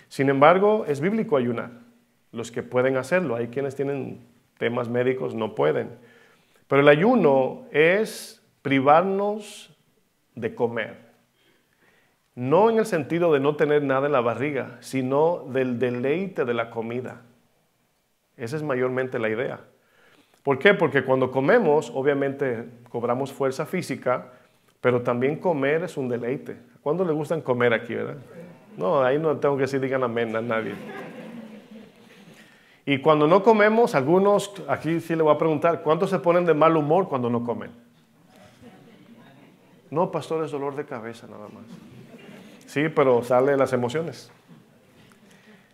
Sin embargo, es bíblico ayunar. Los que pueden hacerlo, hay quienes tienen temas médicos, no pueden. Pero el ayuno es privarnos de comer. No en el sentido de no tener nada en la barriga, sino del deleite de la comida. Esa es mayormente la idea. ¿Por qué? Porque cuando comemos, obviamente cobramos fuerza física, pero también comer es un deleite. ¿A cuándo le gustan comer aquí, verdad? No, ahí no tengo que decir digan amén a nadie. Y cuando no comemos, algunos, aquí sí le voy a preguntar, ¿cuántos se ponen de mal humor cuando no comen? No, pastor, es dolor de cabeza nada más. Sí, pero salen las emociones.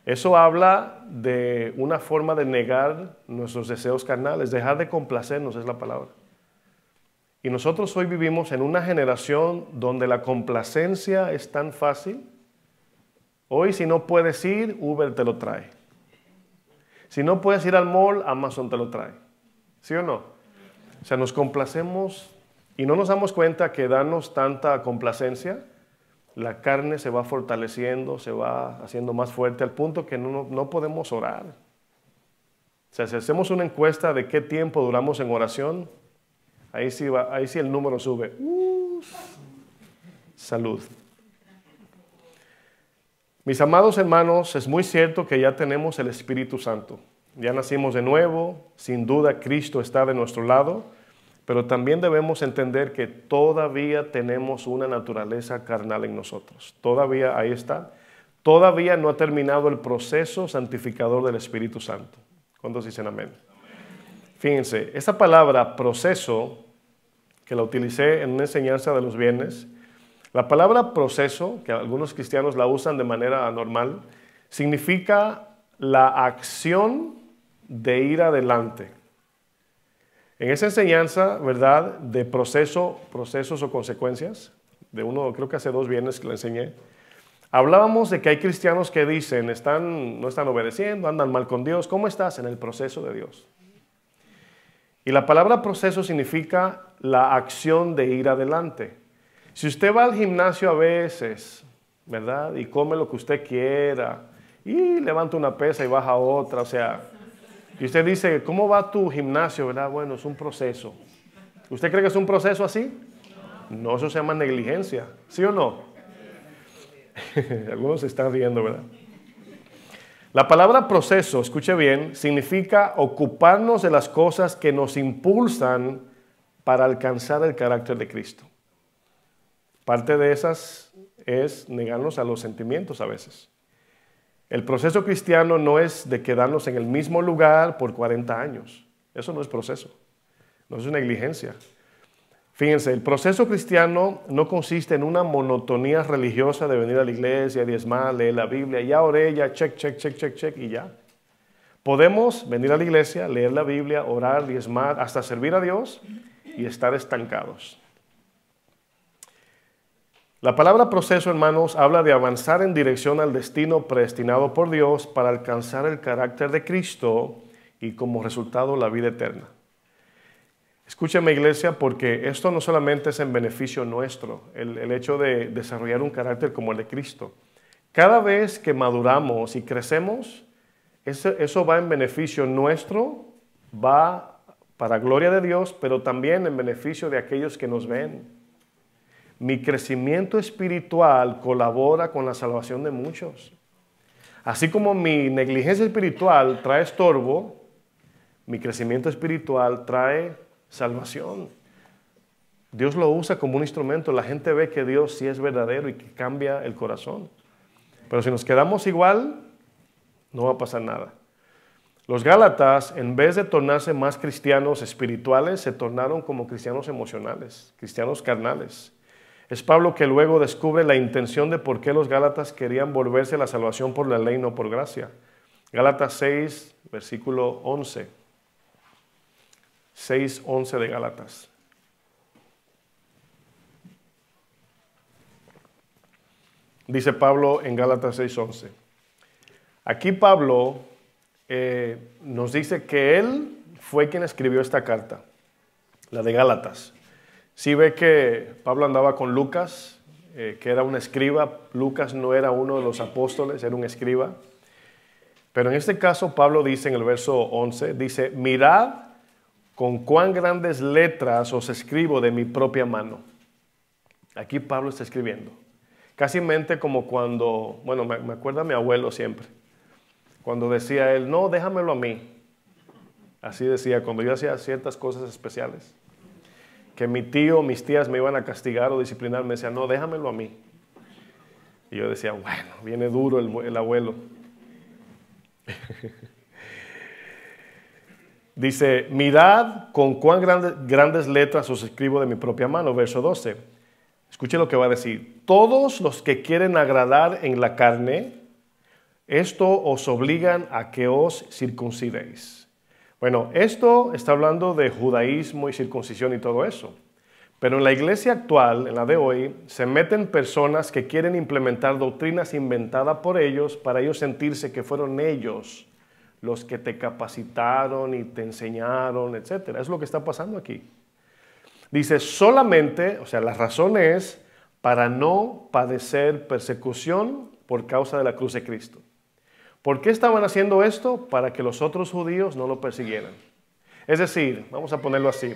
Eso habla de una forma de negar nuestros deseos carnales, dejar de complacernos es la palabra. Y nosotros hoy vivimos en una generación donde la complacencia es tan fácil. Hoy si no puedes ir, Uber te lo trae. Si no puedes ir al mall, Amazon te lo trae. ¿Sí o no? O sea, nos complacemos y no nos damos cuenta que darnos tanta complacencia, la carne se va fortaleciendo, se va haciendo más fuerte al punto que no podemos orar. O sea, si hacemos una encuesta de qué tiempo duramos en oración, ahí sí el número sube. Salud. Mis amados hermanos, es muy cierto que ya tenemos el Espíritu Santo. Ya nacimos de nuevo, sin duda Cristo está de nuestro lado, pero también debemos entender que todavía tenemos una naturaleza carnal en nosotros. Todavía ahí está. Todavía no ha terminado el proceso santificador del Espíritu Santo. ¿Cuántos dicen amén? Fíjense, esa palabra proceso, que la utilicé en una enseñanza de los viernes, la palabra proceso, que algunos cristianos la usan de manera normal, significa la acción de ir adelante. En esa enseñanza, ¿verdad?, de procesos o consecuencias, de uno, creo que hace 2 viernes que la enseñé, hablábamos de que hay cristianos que dicen, no están obedeciendo, andan mal con Dios. ¿Cómo estás? En el proceso de Dios. Y la palabra proceso significa la acción de ir adelante. Si usted va al gimnasio a veces, ¿verdad?, y come lo que usted quiera, y levanta una pesa y baja otra, o sea, y usted dice, ¿cómo va tu gimnasio? ¿Verdad? Bueno, es un proceso. ¿Usted cree que es un proceso así? No, eso se llama negligencia. ¿Sí o no? Algunos se están riendo, ¿verdad? La palabra proceso, escuche bien, significa ocuparnos de las cosas que nos impulsan para alcanzar el carácter de Cristo. Parte de esas es negarnos a los sentimientos a veces. El proceso cristiano no es de quedarnos en el mismo lugar por 40 años. Eso no es proceso, no es negligencia. Fíjense, el proceso cristiano no consiste en una monotonía religiosa de venir a la iglesia, diezmar, leer la Biblia, ya oré, ya check, y ya. Podemos venir a la iglesia, leer la Biblia, orar, diezmar, hasta servir a Dios y estar estancados. La palabra proceso, hermanos, habla de avanzar en dirección al destino predestinado por Dios para alcanzar el carácter de Cristo y como resultado la vida eterna. Escúcheme, iglesia, porque esto no solamente es en beneficio nuestro, el hecho de desarrollar un carácter como el de Cristo. Cada vez que maduramos y crecemos, eso va en beneficio nuestro, va para gloria de Dios, pero también en beneficio de aquellos que nos ven. Mi crecimiento espiritual colabora con la salvación de muchos. Así como mi negligencia espiritual trae estorbo, mi crecimiento espiritual trae salvación. Dios lo usa como un instrumento. La gente ve que Dios sí es verdadero y que cambia el corazón. Pero si nos quedamos igual, no va a pasar nada. Los Gálatas, en vez de tornarse más cristianos espirituales, se tornaron como cristianos emocionales, cristianos carnales. Es Pablo que luego descubre la intención de por qué los Gálatas querían volverse a la salvación por la ley, no por gracia. Gálatas 6, versículo 11. 6:11 de Gálatas. Dice Pablo en Gálatas 6:11. Aquí Pablo nos dice que él fue quien escribió esta carta, la de Gálatas. Si ve que Pablo andaba con Lucas, que era un escriba. Lucas no era uno de los apóstoles, era un escriba. Pero en este caso Pablo dice en el verso 11, dice, mirad con cuán grandes letras os escribo de mi propia mano. Aquí Pablo está escribiendo. Casi mente como cuando, bueno, me acuerda a mi abuelo siempre. Cuando decía él, no, déjamelo a mí. Así decía, cuando yo hacía ciertas cosas especiales. Que mi tío, mis tías me iban a castigar o disciplinar, me decían, no, déjamelo a mí. Y yo decía, bueno, viene duro el abuelo. Dice, mirad con cuán grandes letras os escribo de mi propia mano. Verso 12. Escuchen lo que va a decir. Todos los que quieren agradar en la carne, esto os obligan a que os circuncidéis. Bueno, esto está hablando de judaísmo y circuncisión y todo eso. Pero en la iglesia actual, en la de hoy, se meten personas que quieren implementar doctrinas inventadas por ellos para ellos sentirse que fueron ellos los que te capacitaron y te enseñaron, etc. Es lo que está pasando aquí. Dice solamente, o sea, la razón es para no padecer persecución por causa de la cruz de Cristo. ¿Por qué estaban haciendo esto? Para que los otros judíos no lo persiguieran. Es decir, vamos a ponerlo así.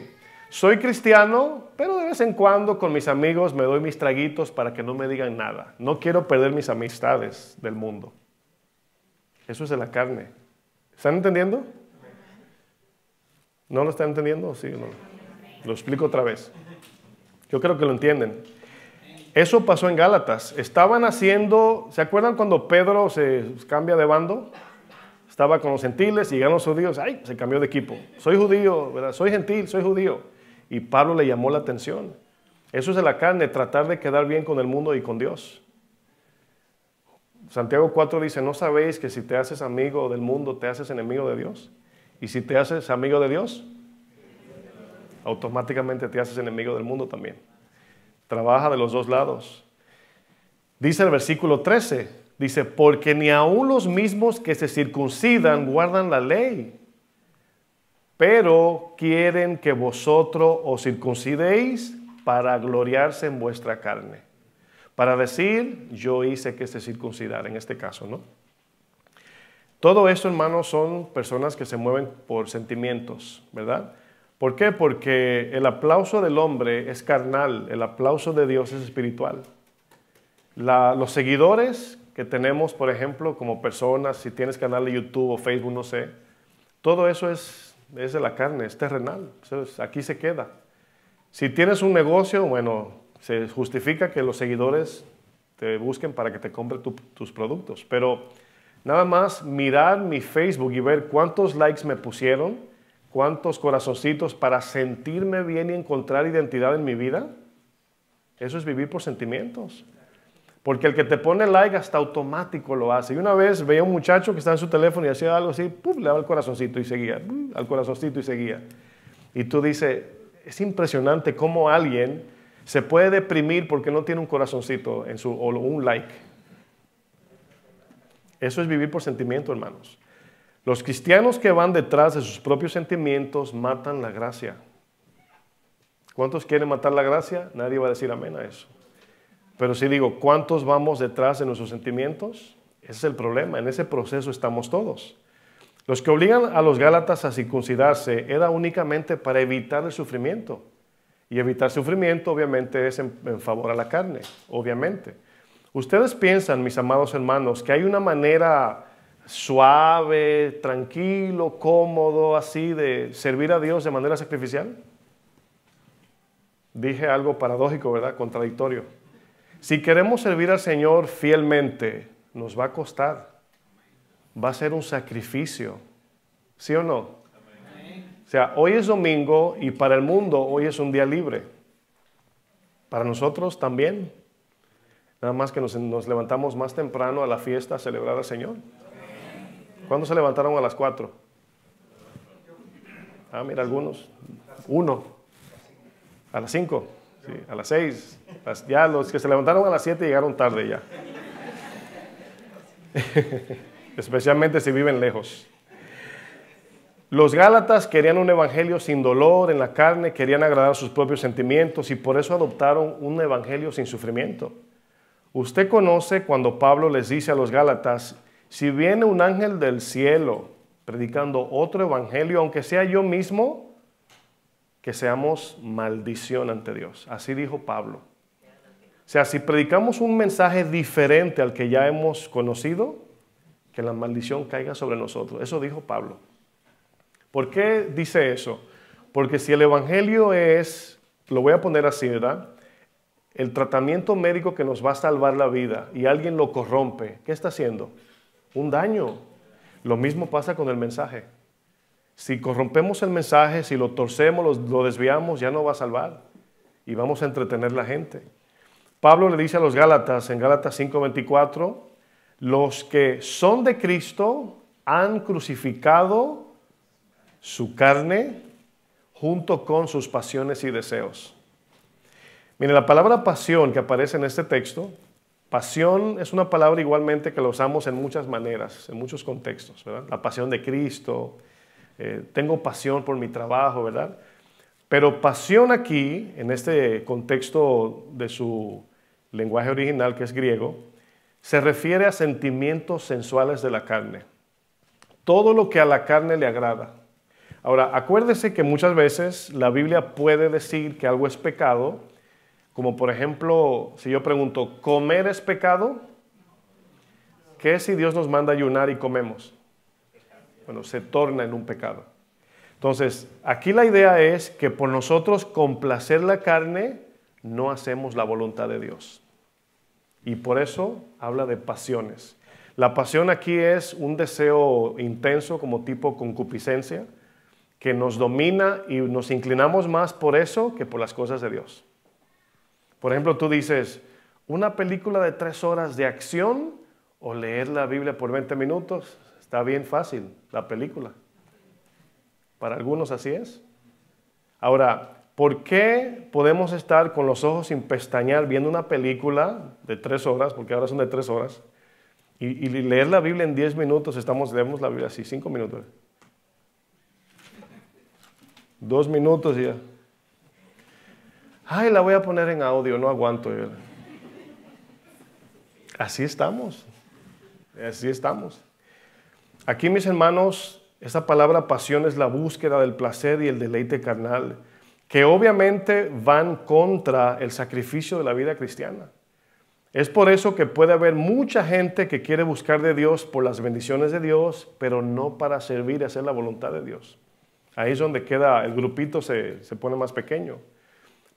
Soy cristiano, pero de vez en cuando con mis amigos me doy mis traguitos para que no me digan nada. No quiero perder mis amistades del mundo. Eso es de la carne. ¿Están entendiendo? ¿No lo están entendiendo? Sí, no. Lo explico otra vez. Yo creo que lo entienden. Eso pasó en Gálatas. Estaban haciendo, ¿se acuerdan cuando Pedro se cambia de bando? Estaba con los gentiles y llegaron los judíos. ¡Ay! Se cambió de equipo. Soy judío, ¿verdad? Soy gentil, soy judío. Y Pablo le llamó la atención. Eso es de la carne, tratar de quedar bien con el mundo y con Dios. Santiago 4 dice, ¿no sabéis que si te haces amigo del mundo, te haces enemigo de Dios? Y si te haces amigo de Dios, automáticamente te haces enemigo del mundo también. Trabaja de los dos lados. Dice el versículo 13, dice, porque ni aun los mismos que se circuncidan guardan la ley, pero quieren que vosotros os circuncidéis para gloriarse en vuestra carne. Para decir, yo hice que se circuncidara, en este caso, ¿no? Todo esto, hermanos, son personas que se mueven por sentimientos, ¿verdad? ¿Por qué? Porque el aplauso del hombre es carnal, el aplauso de Dios es espiritual. Los seguidores que tenemos, por ejemplo, como personas, si tienes canal de YouTube o Facebook, no sé, todo eso es de la carne, es terrenal, aquí se queda. Si tienes un negocio, bueno, se justifica que los seguidores te busquen para que te compren tus productos, pero nada más mirar mi Facebook y ver cuántos likes me pusieron, cuántos corazoncitos para sentirme bien y encontrar identidad en mi vida, eso es vivir por sentimientos. Porque el que te pone like hasta automático lo hace. Y una vez veía a un muchacho que estaba en su teléfono y hacía algo así, ¡pum!, le daba el corazoncito y seguía, al corazoncito y seguía. Y tú dices, es impresionante cómo alguien se puede deprimir porque no tiene un corazoncito o un like. Eso es vivir por sentimiento, hermanos. Los cristianos que van detrás de sus propios sentimientos matan la gracia. ¿Cuántos quieren matar la gracia? Nadie va a decir amén a eso. Pero si digo, ¿cuántos vamos detrás de nuestros sentimientos? Ese es el problema, en ese proceso estamos todos. Los que obligan a los gálatas a circuncidarse era únicamente para evitar el sufrimiento. Y evitar sufrimiento obviamente es en favor a la carne, obviamente. Ustedes piensan, mis amados hermanos, que hay una manera suave, tranquilo, cómodo, así de servir a Dios de manera sacrificial. Dije algo paradójico, ¿verdad? Contradictorio. Si queremos servir al Señor fielmente, nos va a costar. Va a ser un sacrificio. ¿Sí o no? O sea, hoy es domingo y para el mundo hoy es un día libre. Para nosotros también. Nada más que nos levantamos más temprano a la fiesta a celebrar al Señor. ¿Cuándo se levantaron a las 4? Ah, mira, algunos. 1. A las 5. Sí, a las 6. Ya los que se levantaron a las 7 llegaron tarde ya. Especialmente si viven lejos. Los gálatas querían un evangelio sin dolor en la carne, querían agradar sus propios sentimientos y por eso adoptaron un evangelio sin sufrimiento. Usted conoce cuando Pablo les dice a los gálatas, si viene un ángel del cielo predicando otro evangelio, aunque sea yo mismo, que seamos maldición ante Dios. Así dijo Pablo. O sea, si predicamos un mensaje diferente al que ya hemos conocido, que la maldición caiga sobre nosotros. Eso dijo Pablo. ¿Por qué dice eso? Porque si el evangelio es, lo voy a poner así, ¿verdad? El tratamiento médico que nos va a salvar la vida y alguien lo corrompe, ¿qué está haciendo? Un daño. Lo mismo pasa con el mensaje. Si corrompemos el mensaje, si lo torcemos, lo desviamos, ya no va a salvar. Y vamos a entretener a la gente. Pablo le dice a los Gálatas, en Gálatas 5:24, los que son de Cristo han crucificado su carne junto con sus pasiones y deseos. Mire, la palabra pasión que aparece en este texto, pasión es una palabra igualmente que la usamos en muchas maneras, en muchos contextos, ¿verdad? La pasión de Cristo, tengo pasión por mi trabajo, ¿verdad? Pero pasión aquí, en este contexto de su lenguaje original, que es griego, se refiere a sentimientos sensuales de la carne. Todo lo que a la carne le agrada. Ahora, acuérdese que muchas veces la Biblia puede decir que algo es pecado, como por ejemplo, si yo pregunto, ¿comer es pecado? ¿Qué si Dios nos manda a ayunar y comemos? Bueno, se torna en un pecado. Entonces, aquí la idea es que por nosotros complacer la carne, no hacemos la voluntad de Dios. Y por eso habla de pasiones. La pasión aquí es un deseo intenso como tipo concupiscencia, que nos domina y nos inclinamos más por eso que por las cosas de Dios. Por ejemplo, tú dices, ¿una película de 3 horas de acción o leer la Biblia por 20 minutos? Está bien fácil, la película. Para algunos así es. Ahora, ¿por qué podemos estar con los ojos sin pestañear viendo una película de 3 horas, porque ahora son de 3 horas, y leer la Biblia en 10 minutos, leemos la Biblia así, 5 minutos. 2 minutos y ya. Ay, la voy a poner en audio, no aguanto. Así estamos. Así estamos. Aquí, mis hermanos, esa palabra pasión es la búsqueda del placer y el deleite carnal, que obviamente van contra el sacrificio de la vida cristiana. Es por eso que puede haber mucha gente que quiere buscar de Dios por las bendiciones de Dios, pero no para servir y hacer la voluntad de Dios. Ahí es donde queda, el grupito se pone más pequeño.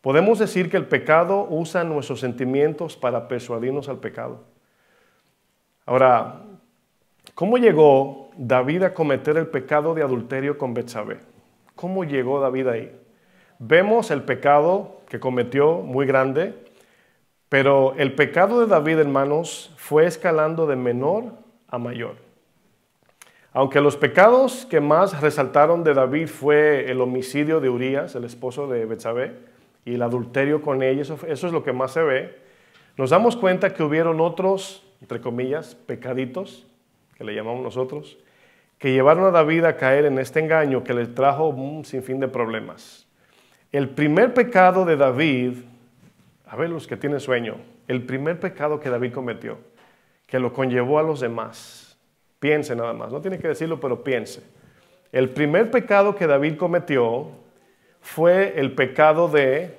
Podemos decir que el pecado usa nuestros sentimientos para persuadirnos al pecado. Ahora, ¿cómo llegó David a cometer el pecado de adulterio con Betsabé? ¿Cómo llegó David ahí? Vemos el pecado que cometió muy grande, pero el pecado de David, hermanos, fue escalando de menor a mayor. Aunque los pecados que más resaltaron de David fue el homicidio de Urías, el esposo de Betsabé, y el adulterio con ella, eso es lo que más se ve, nos damos cuenta que hubieron otros, entre comillas, pecaditos, que le llamamos nosotros, que llevaron a David a caer en este engaño que le trajo un sinfín de problemas. El primer pecado de David, a ver los que tienen sueño, el primer pecado que David cometió, que lo conllevó a los demás. Piense nada más, no tiene que decirlo, pero piense. El primer pecado que David cometió fue el pecado de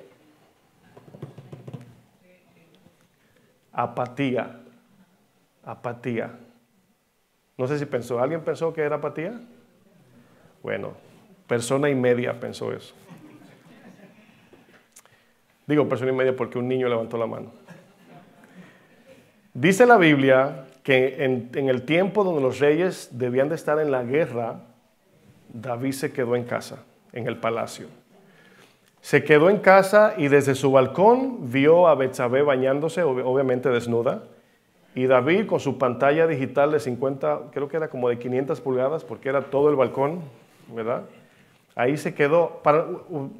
apatía. Apatía. No sé si ¿alguien pensó que era apatía? Bueno, persona y media pensó eso. Digo persona y media porque un niño levantó la mano. Dice la Biblia que en el tiempo donde los reyes debían de estar en la guerra, David se quedó en casa, en el palacio. Se quedó en casa y desde su balcón vio a Betsabé bañándose, obviamente desnuda, y David con su pantalla digital de 50, creo que era como de 500 pulgadas, porque era todo el balcón, ¿verdad? Ahí se quedó.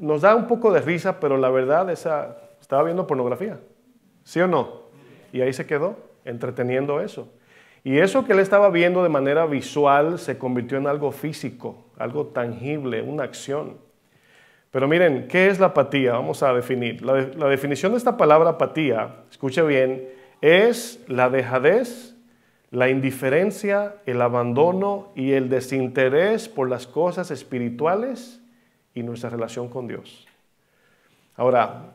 Nos da un poco de risa, pero la verdad estaba viendo pornografía, ¿sí o no? Y ahí se quedó, entreteniendo eso. Y eso que él estaba viendo de manera visual se convirtió en algo físico, algo tangible, una acción. Pero miren, ¿qué es la apatía? Vamos a definir. La definición de esta palabra apatía, escuche bien, es la dejadez, la indiferencia, el abandono y el desinterés por las cosas espirituales y nuestra relación con Dios. Ahora,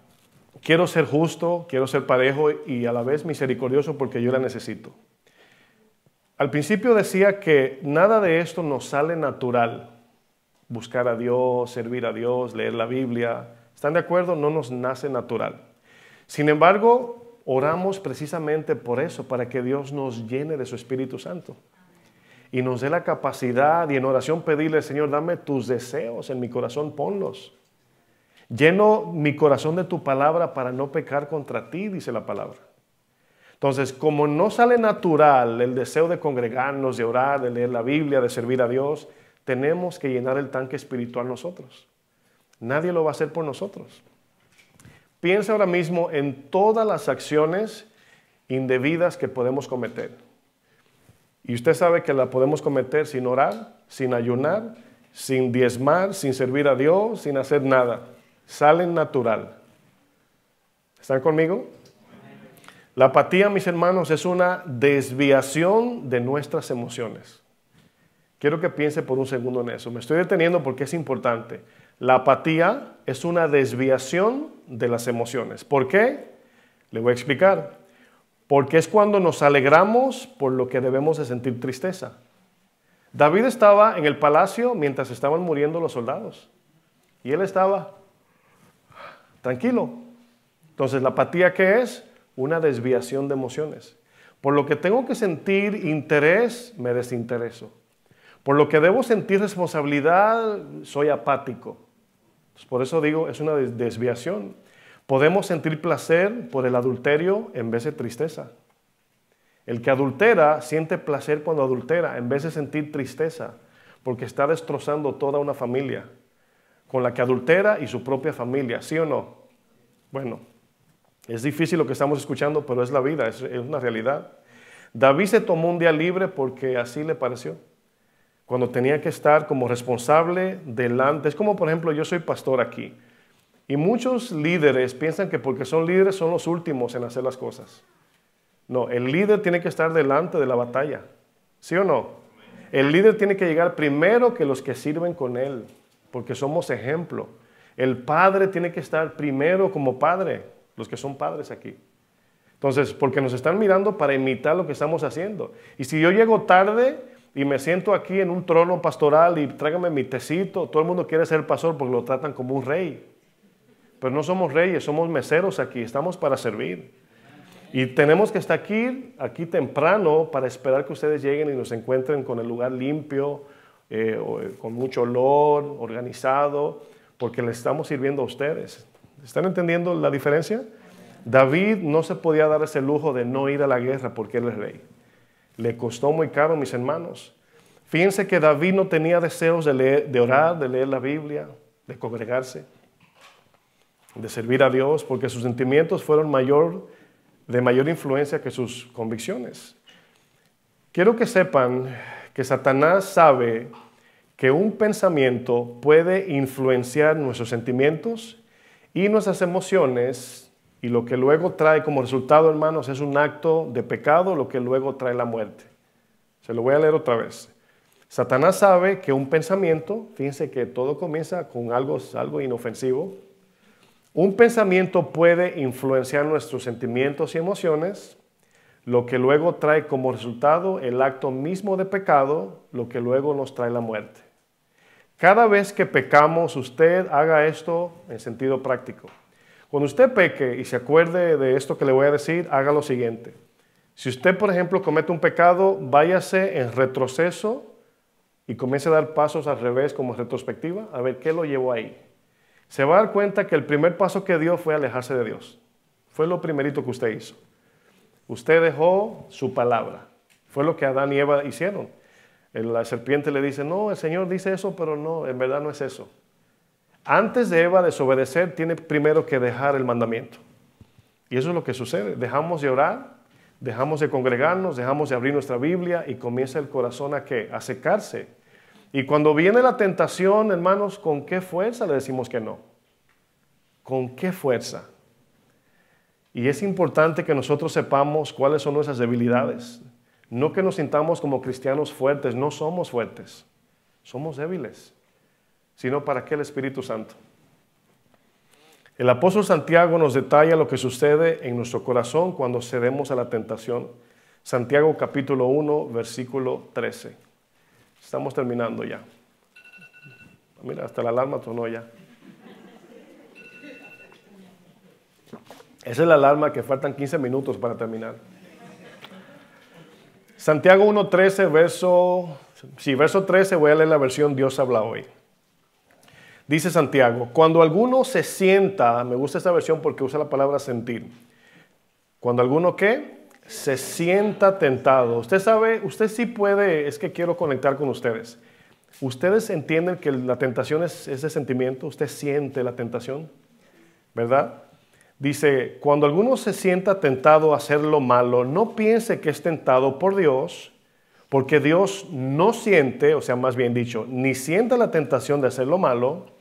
quiero ser justo, quiero ser parejo y a la vez misericordioso porque yo la necesito. Al principio decía que nada de esto nos sale natural. Buscar a Dios, servir a Dios, leer la Biblia. ¿Están de acuerdo? No nos nace natural. Sin embargo, oramos precisamente por eso, para que Dios nos llene de su Espíritu Santo. Y nos dé la capacidad y en oración pedirle, Señor, dame tus deseos en mi corazón, ponlos. Lleno mi corazón de tu palabra para no pecar contra ti, dice la palabra. Entonces, como no sale natural el deseo de congregarnos, de orar, de leer la Biblia, de servir a Dios, tenemos que llenar el tanque espiritual nosotros. Nadie lo va a hacer por nosotros. Piensa ahora mismo en todas las acciones indebidas que podemos cometer. Y usted sabe que la podemos cometer sin orar, sin ayunar, sin diezmar, sin servir a Dios, sin hacer nada. Salen natural. ¿Están conmigo? La apatía, mis hermanos, es una desviación de nuestras emociones. Quiero que piense por un segundo en eso. Me estoy deteniendo porque es importante. La apatía es una desviación de las emociones. ¿Por qué? Le voy a explicar. Porque es cuando nos alegramos por lo que debemos de sentir tristeza. David estaba en el palacio mientras estaban muriendo los soldados. Y él estaba tranquilo. Entonces, ¿la apatía qué es? Una desviación de emociones. Por lo que tengo que sentir interés, me desintereso. Por lo que debo sentir responsabilidad, soy apático. Por eso digo, es una desviación. Podemos sentir placer por el adulterio en vez de tristeza. El que adultera siente placer cuando adultera en vez de sentir tristeza, porque está destrozando toda una familia con la que adultera y su propia familia, ¿sí o no? Bueno, es difícil lo que estamos escuchando, pero es la vida, es una realidad. David se tomó un día libre porque así le pareció. Cuando tenía que estar como responsable delante, es como por ejemplo yo soy pastor aquí y muchos líderes piensan que porque son líderes son los últimos en hacer las cosas. No, el líder tiene que estar delante de la batalla, ¿sí o no? El líder tiene que llegar primero que los que sirven con él, porque somos ejemplo. El padre tiene que estar primero como padre, los que son padres aquí. Entonces, porque nos están mirando para imitar lo que estamos haciendo. Y si yo llego tarde y me siento aquí en un trono pastoral y tráigame mi tecito, todo el mundo quiere ser pastor porque lo tratan como un rey. Pero no somos reyes, somos meseros aquí, estamos para servir. Y tenemos que estar aquí temprano para esperar que ustedes lleguen y nos encuentren con el lugar limpio, con mucho olor, organizado, porque les estamos sirviendo a ustedes. ¿Están entendiendo la diferencia? David no se podía dar ese lujo de no ir a la guerra porque él es rey. Le costó muy caro, mis hermanos. Fíjense que David no tenía deseos de orar, de leer la Biblia, de congregarse, de servir a Dios, porque sus sentimientos fueron de mayor influencia que sus convicciones. Quiero que sepan que Satanás sabe que un pensamiento puede influenciar nuestros sentimientos y nuestras emociones, y lo que luego trae como resultado, hermanos, es un acto de pecado, lo que luego trae la muerte. Se lo voy a leer otra vez. Satanás sabe que un pensamiento, fíjense que todo comienza con algo inofensivo. Un pensamiento puede influenciar nuestros sentimientos y emociones, lo que luego trae como resultado el acto mismo de pecado, lo que luego nos trae la muerte. Cada vez que pecamos, usted haga esto en sentido práctico. Cuando usted peque y se acuerde de esto que le voy a decir, haga lo siguiente. Si usted, por ejemplo, comete un pecado, váyase en retroceso y comience a dar pasos al revés como retrospectiva, a ver qué lo llevó ahí. Se va a dar cuenta que el primer paso que dio fue alejarse de Dios. Fue lo primerito que usted hizo. Usted dejó su palabra. Fue lo que Adán y Eva hicieron. La serpiente le dice, no, el Señor dice eso, pero no, en verdad no es eso. Antes de Eva desobedecer, tiene primero que dejar el mandamiento. Y eso es lo que sucede. Dejamos de orar, dejamos de congregarnos, dejamos de abrir nuestra Biblia y comienza el corazón ¿a qué? A secarse. Y cuando viene la tentación, hermanos, ¿con qué fuerza le decimos que no? ¿Con qué fuerza? Y es importante que nosotros sepamos cuáles son nuestras debilidades. No que nos sintamos como cristianos fuertes, no somos fuertes, somos débiles. Sino para qué el Espíritu Santo. El apóstol Santiago nos detalla lo que sucede en nuestro corazón cuando cedemos a la tentación. Santiago capítulo 1, versículo 13. Estamos terminando ya. Mira, hasta la alarma sonó ya. Esa es la alarma que faltan 15 minutos para terminar. Santiago 1:13, verso 13, voy a leer la versión Dios habla hoy. Dice Santiago, cuando alguno se sienta, me gusta esta versión porque usa la palabra sentir. Cuando alguno ¿qué? Se sienta tentado. Usted sabe, usted sí puede, es que quiero conectar con ustedes. Ustedes entienden que la tentación es ese sentimiento, usted siente la tentación, ¿verdad? Dice, cuando alguno se sienta tentado a hacer lo malo, no piense que es tentado por Dios, porque Dios no siente, o sea, más bien dicho, ni siente la tentación de hacer lo malo,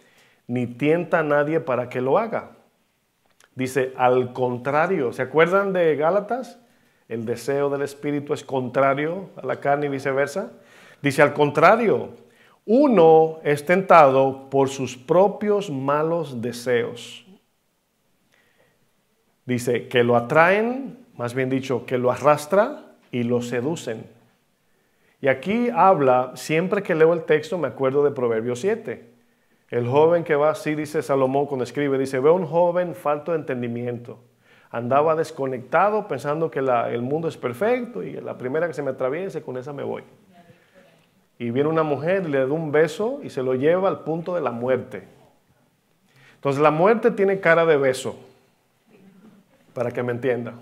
ni tienta a nadie para que lo haga. Dice, al contrario, ¿se acuerdan de Gálatas? El deseo del espíritu es contrario a la carne y viceversa. Dice, al contrario, uno es tentado por sus propios malos deseos. Dice, que lo atraen, más bien dicho, que lo arrastra y lo seducen. Y aquí habla, siempre que leo el texto me acuerdo de Proverbios 7. El joven que va así, dice Salomón cuando escribe, dice, veo un joven falto de entendimiento. Andaba desconectado pensando que el mundo es perfecto y la primera que se me atraviese, con esa me voy. Y viene una mujer y le da un beso y se lo lleva al punto de la muerte. Entonces la muerte tiene cara de beso, para que me entienda.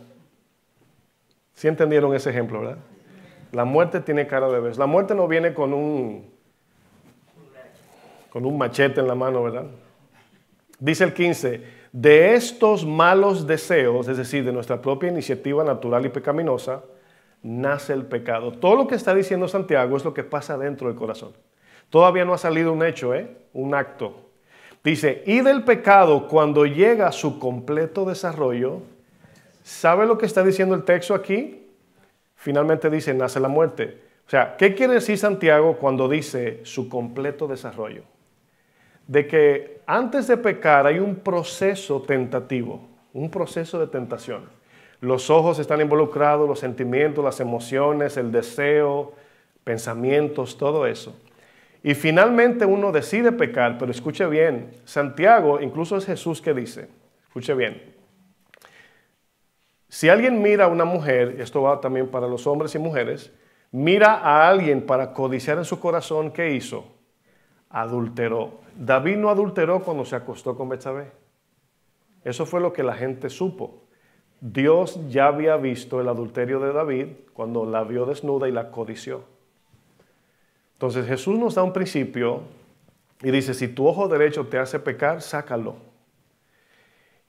¿Sí entendieron ese ejemplo, verdad? La muerte tiene cara de beso. La muerte no viene con un machete en la mano, ¿verdad? Dice el 15, de estos malos deseos, es decir, de nuestra propia iniciativa natural y pecaminosa, nace el pecado. Todo lo que está diciendo Santiago es lo que pasa dentro del corazón. Todavía no ha salido un hecho, un acto. Dice, y del pecado cuando llega a su completo desarrollo, ¿sabe lo que está diciendo el texto aquí? Finalmente dice, nace la muerte. O sea, ¿qué quiere decir Santiago cuando dice su completo desarrollo? De que antes de pecar hay un proceso tentativo, un proceso de tentación. Los ojos están involucrados, los sentimientos, las emociones, el deseo, pensamientos, todo eso. Y finalmente uno decide pecar, pero escuche bien, Santiago, incluso es Jesús que dice, escuche bien, si alguien mira a una mujer, esto va también para los hombres y mujeres, mira a alguien para codiciar en su corazón, ¿qué hizo? Adulteró. David no adulteró cuando se acostó con Betsabé. Eso fue lo que la gente supo. Dios ya había visto el adulterio de David cuando la vio desnuda y la codició. Entonces Jesús nos da un principio y dice, si tu ojo derecho te hace pecar, sácalo.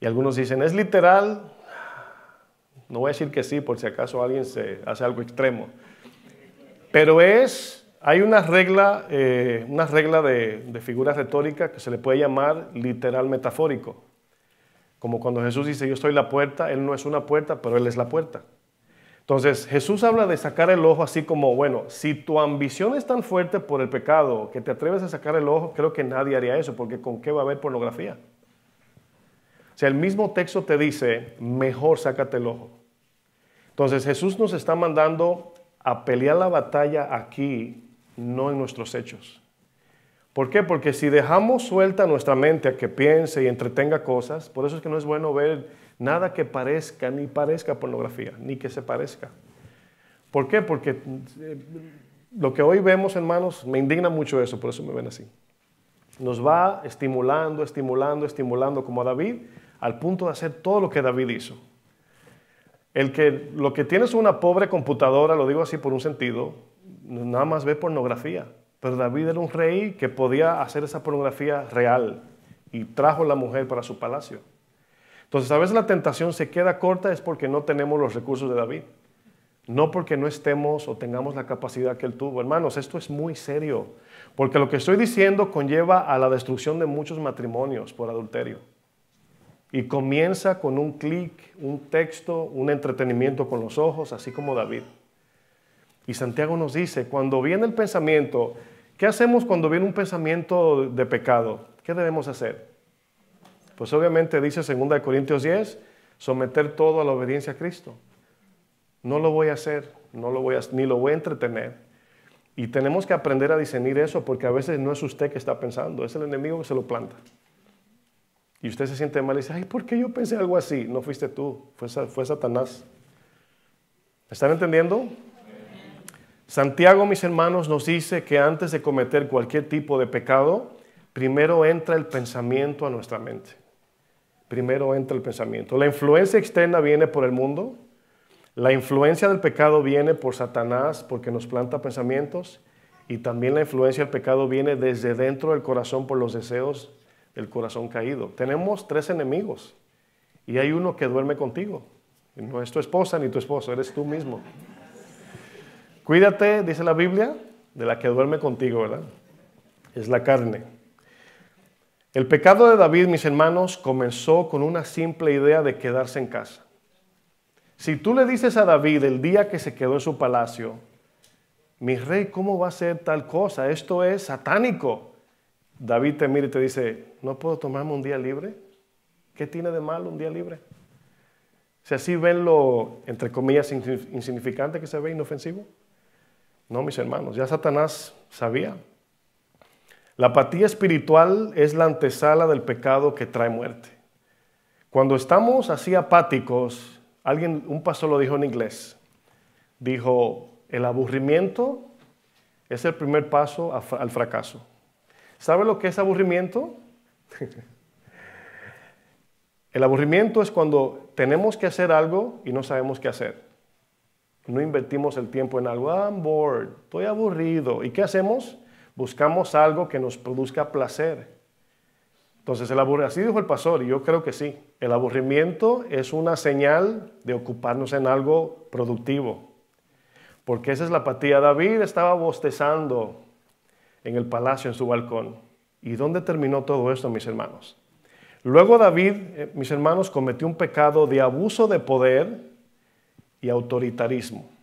Y algunos dicen, ¿es literal? No voy a decir que sí, por si acaso alguien se hace algo extremo. Pero hay una regla de figura retórica que se le puede llamar literal metafórico. Como cuando Jesús dice, yo estoy la puerta, Él no es una puerta, pero Él es la puerta. Entonces, Jesús habla de sacar el ojo así como, bueno, si tu ambición es tan fuerte por el pecado que te atreves a sacar el ojo, creo que nadie haría eso, porque ¿con qué va a haber pornografía? O sea, el mismo texto te dice, mejor sácate el ojo. Entonces, Jesús nos está mandando a pelear la batalla aquí, no en nuestros hechos. ¿Por qué? Porque si dejamos suelta nuestra mente a que piense y entretenga cosas, por eso es que no es bueno ver nada que parezca, ni parezca pornografía, ni que se parezca. ¿Por qué? Porque lo que hoy vemos, hermanos, me indigna mucho eso, por eso me ven así. Nos va estimulando, como a David, al punto de hacer todo lo que David hizo. Lo que tiene es una pobre computadora, lo digo así por un sentido, nada más ve pornografía. Pero David era un rey que podía hacer esa pornografía real y trajo la mujer para su palacio. Entonces, a veces la tentación se queda corta es porque no tenemos los recursos de David. No porque no estemos o tengamos la capacidad que él tuvo. Hermanos, esto es muy serio. Porque lo que estoy diciendo conlleva a la destrucción de muchos matrimonios por adulterio. Y comienza con un clic, un texto, un entretenimiento con los ojos, así como David. Y Santiago nos dice, cuando viene el pensamiento, ¿qué hacemos cuando viene un pensamiento de pecado? ¿Qué debemos hacer? Pues obviamente dice 2 Corintios 10, someter todo a la obediencia a Cristo. No lo voy a hacer, ni lo voy a entretener. Y tenemos que aprender a discernir eso porque a veces no es usted que está pensando, es el enemigo que se lo planta. Y usted se siente mal y dice, ay, ¿por qué yo pensé algo así? No fuiste tú, fue Satanás. ¿Están entendiendo? Santiago, mis hermanos, nos dice que antes de cometer cualquier tipo de pecado, primero entra el pensamiento a nuestra mente. Primero entra el pensamiento. La influencia externa viene por el mundo. La influencia del pecado viene por Satanás porque nos planta pensamientos. Y también la influencia del pecado viene desde dentro del corazón por los deseos del corazón caído. Tenemos 3 enemigos y hay uno que duerme contigo. No es tu esposa ni tu esposo, eres tú mismo. Cuídate, dice la Biblia, de la que duerme contigo, ¿verdad? Es la carne. El pecado de David, mis hermanos, comenzó con una simple idea de quedarse en casa. Si tú le dices a David el día que se quedó en su palacio, mi rey, ¿cómo va a ser tal cosa? Esto es satánico. David te mira y te dice, ¿no puedo tomarme un día libre? ¿Qué tiene de malo un día libre? Si así ven lo, entre comillas, insignificante que se ve, inofensivo. No, mis hermanos, ya Satanás sabía. La apatía espiritual es la antesala del pecado que trae muerte. Cuando estamos así apáticos, un pastor lo dijo en inglés, dijo, el aburrimiento es el primer paso al fracaso. ¿Sabe lo que es aburrimiento? El aburrimiento es cuando tenemos que hacer algo y no sabemos qué hacer. No invertimos el tiempo en algo. I'm bored, estoy aburrido. ¿Y qué hacemos? Buscamos algo que nos produzca placer. Entonces, así dijo el pastor, y yo creo que sí. El aburrimiento es una señal de ocuparnos en algo productivo. Porque esa es la apatía. David estaba bostezando en el palacio, en su balcón. ¿Y dónde terminó todo esto, mis hermanos? Luego David, mis hermanos, cometió un pecado de abuso de poder y autoritarismo.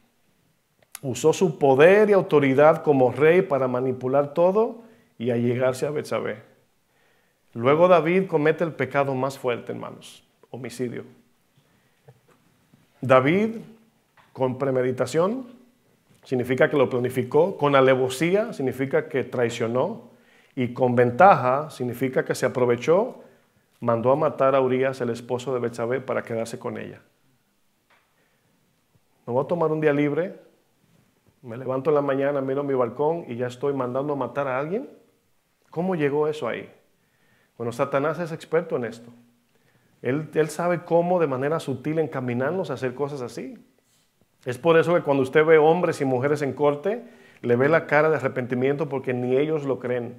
Usó su poder y autoridad como rey para manipular todo y allegarse a Betsabé. Luego David comete el pecado más fuerte, hermanos, homicidio. David, con premeditación, significa que lo planificó, con alevosía, significa que traicionó, y con ventaja, significa que se aprovechó, mandó a matar a Urías, el esposo de Betsabé, para quedarse con ella. Me voy a tomar un día libre, me levanto en la mañana, miro mi balcón y ya estoy mandando a matar a alguien. ¿Cómo llegó eso ahí? Bueno, Satanás es experto en esto. Él sabe cómo de manera sutil encaminarnos a hacer cosas así. Es por eso que cuando usted ve hombres y mujeres en corte, le ve la cara de arrepentimiento porque ni ellos lo creen.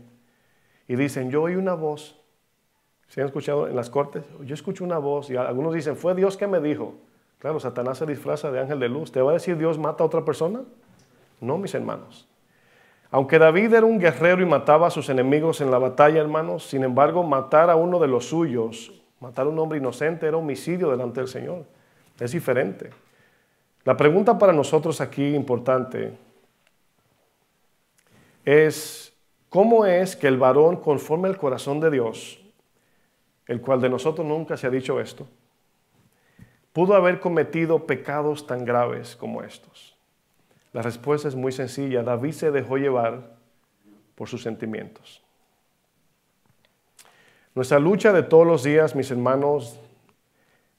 Y dicen, yo oí una voz. ¿Se han escuchado en las cortes? Yo escucho una voz y algunos dicen, fue Dios que me dijo. Claro, Satanás se disfraza de ángel de luz. ¿Te va a decir Dios mata a otra persona? No, mis hermanos. Aunque David era un guerrero y mataba a sus enemigos en la batalla, hermanos, sin embargo, matar a uno de los suyos, matar a un hombre inocente, era homicidio delante del Señor. Es diferente. La pregunta para nosotros aquí importante es, ¿cómo es que el varón conforme al corazón de Dios, el cual de nosotros nunca se ha dicho esto, pudo haber cometido pecados tan graves como estos? La respuesta es muy sencilla. David se dejó llevar por sus sentimientos. Nuestra lucha de todos los días, mis hermanos,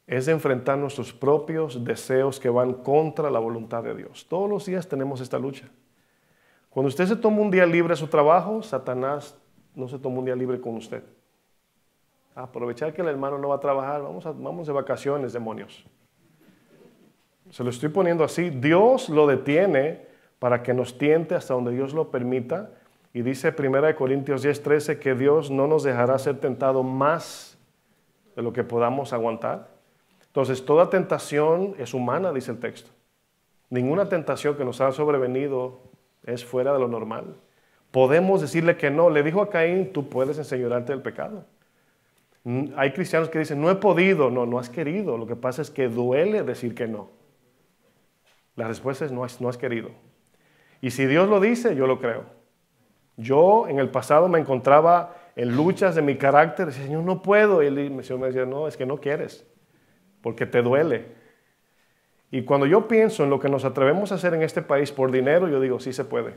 es de enfrentar nuestros propios deseos que van contra la voluntad de Dios. Todos los días tenemos esta lucha. Cuando usted se toma un día libre de su trabajo, Satanás no se toma un día libre con usted. Aprovechar que el hermano no va a trabajar, vamos de vacaciones, demonios. Se lo estoy poniendo así. Dios lo detiene para que nos tiente hasta donde Dios lo permita. Y dice 1 Corintios 10:13 que Dios no nos dejará ser tentado más de lo que podamos aguantar. Entonces, toda tentación es humana, dice el texto. Ninguna tentación que nos ha sobrevenido es fuera de lo normal. Podemos decirle que no. Le dijo a Caín, tú puedes enseñorearte del pecado. Hay cristianos que dicen, no he podido. No, no has querido. Lo que pasa es que duele decir que no. La respuesta es no has querido. Y si Dios lo dice, yo lo creo. Yo en el pasado me encontraba en luchas de mi carácter. Decía, Señor, no puedo. Y el Señor me decía, no, es que no quieres. Porque te duele. Y cuando yo pienso en lo que nos atrevemos a hacer en este país por dinero, yo digo, sí se puede.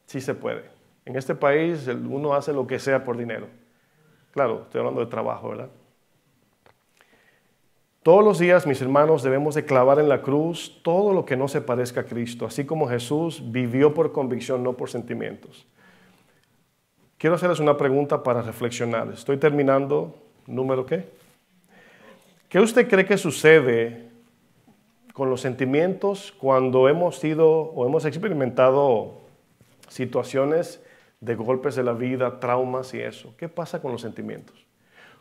Sí se puede. En este país uno hace lo que sea por dinero. Claro, estoy hablando de trabajo, ¿verdad? Todos los días, mis hermanos, debemos de clavar en la cruz todo lo que no se parezca a Cristo, así como Jesús vivió por convicción, no por sentimientos. Quiero hacerles una pregunta para reflexionar. Estoy terminando. ¿Número qué? ¿Qué usted cree que sucede con los sentimientos cuando hemos sido o hemos experimentado situaciones de golpes de la vida, traumas y eso? ¿Qué pasa con los sentimientos?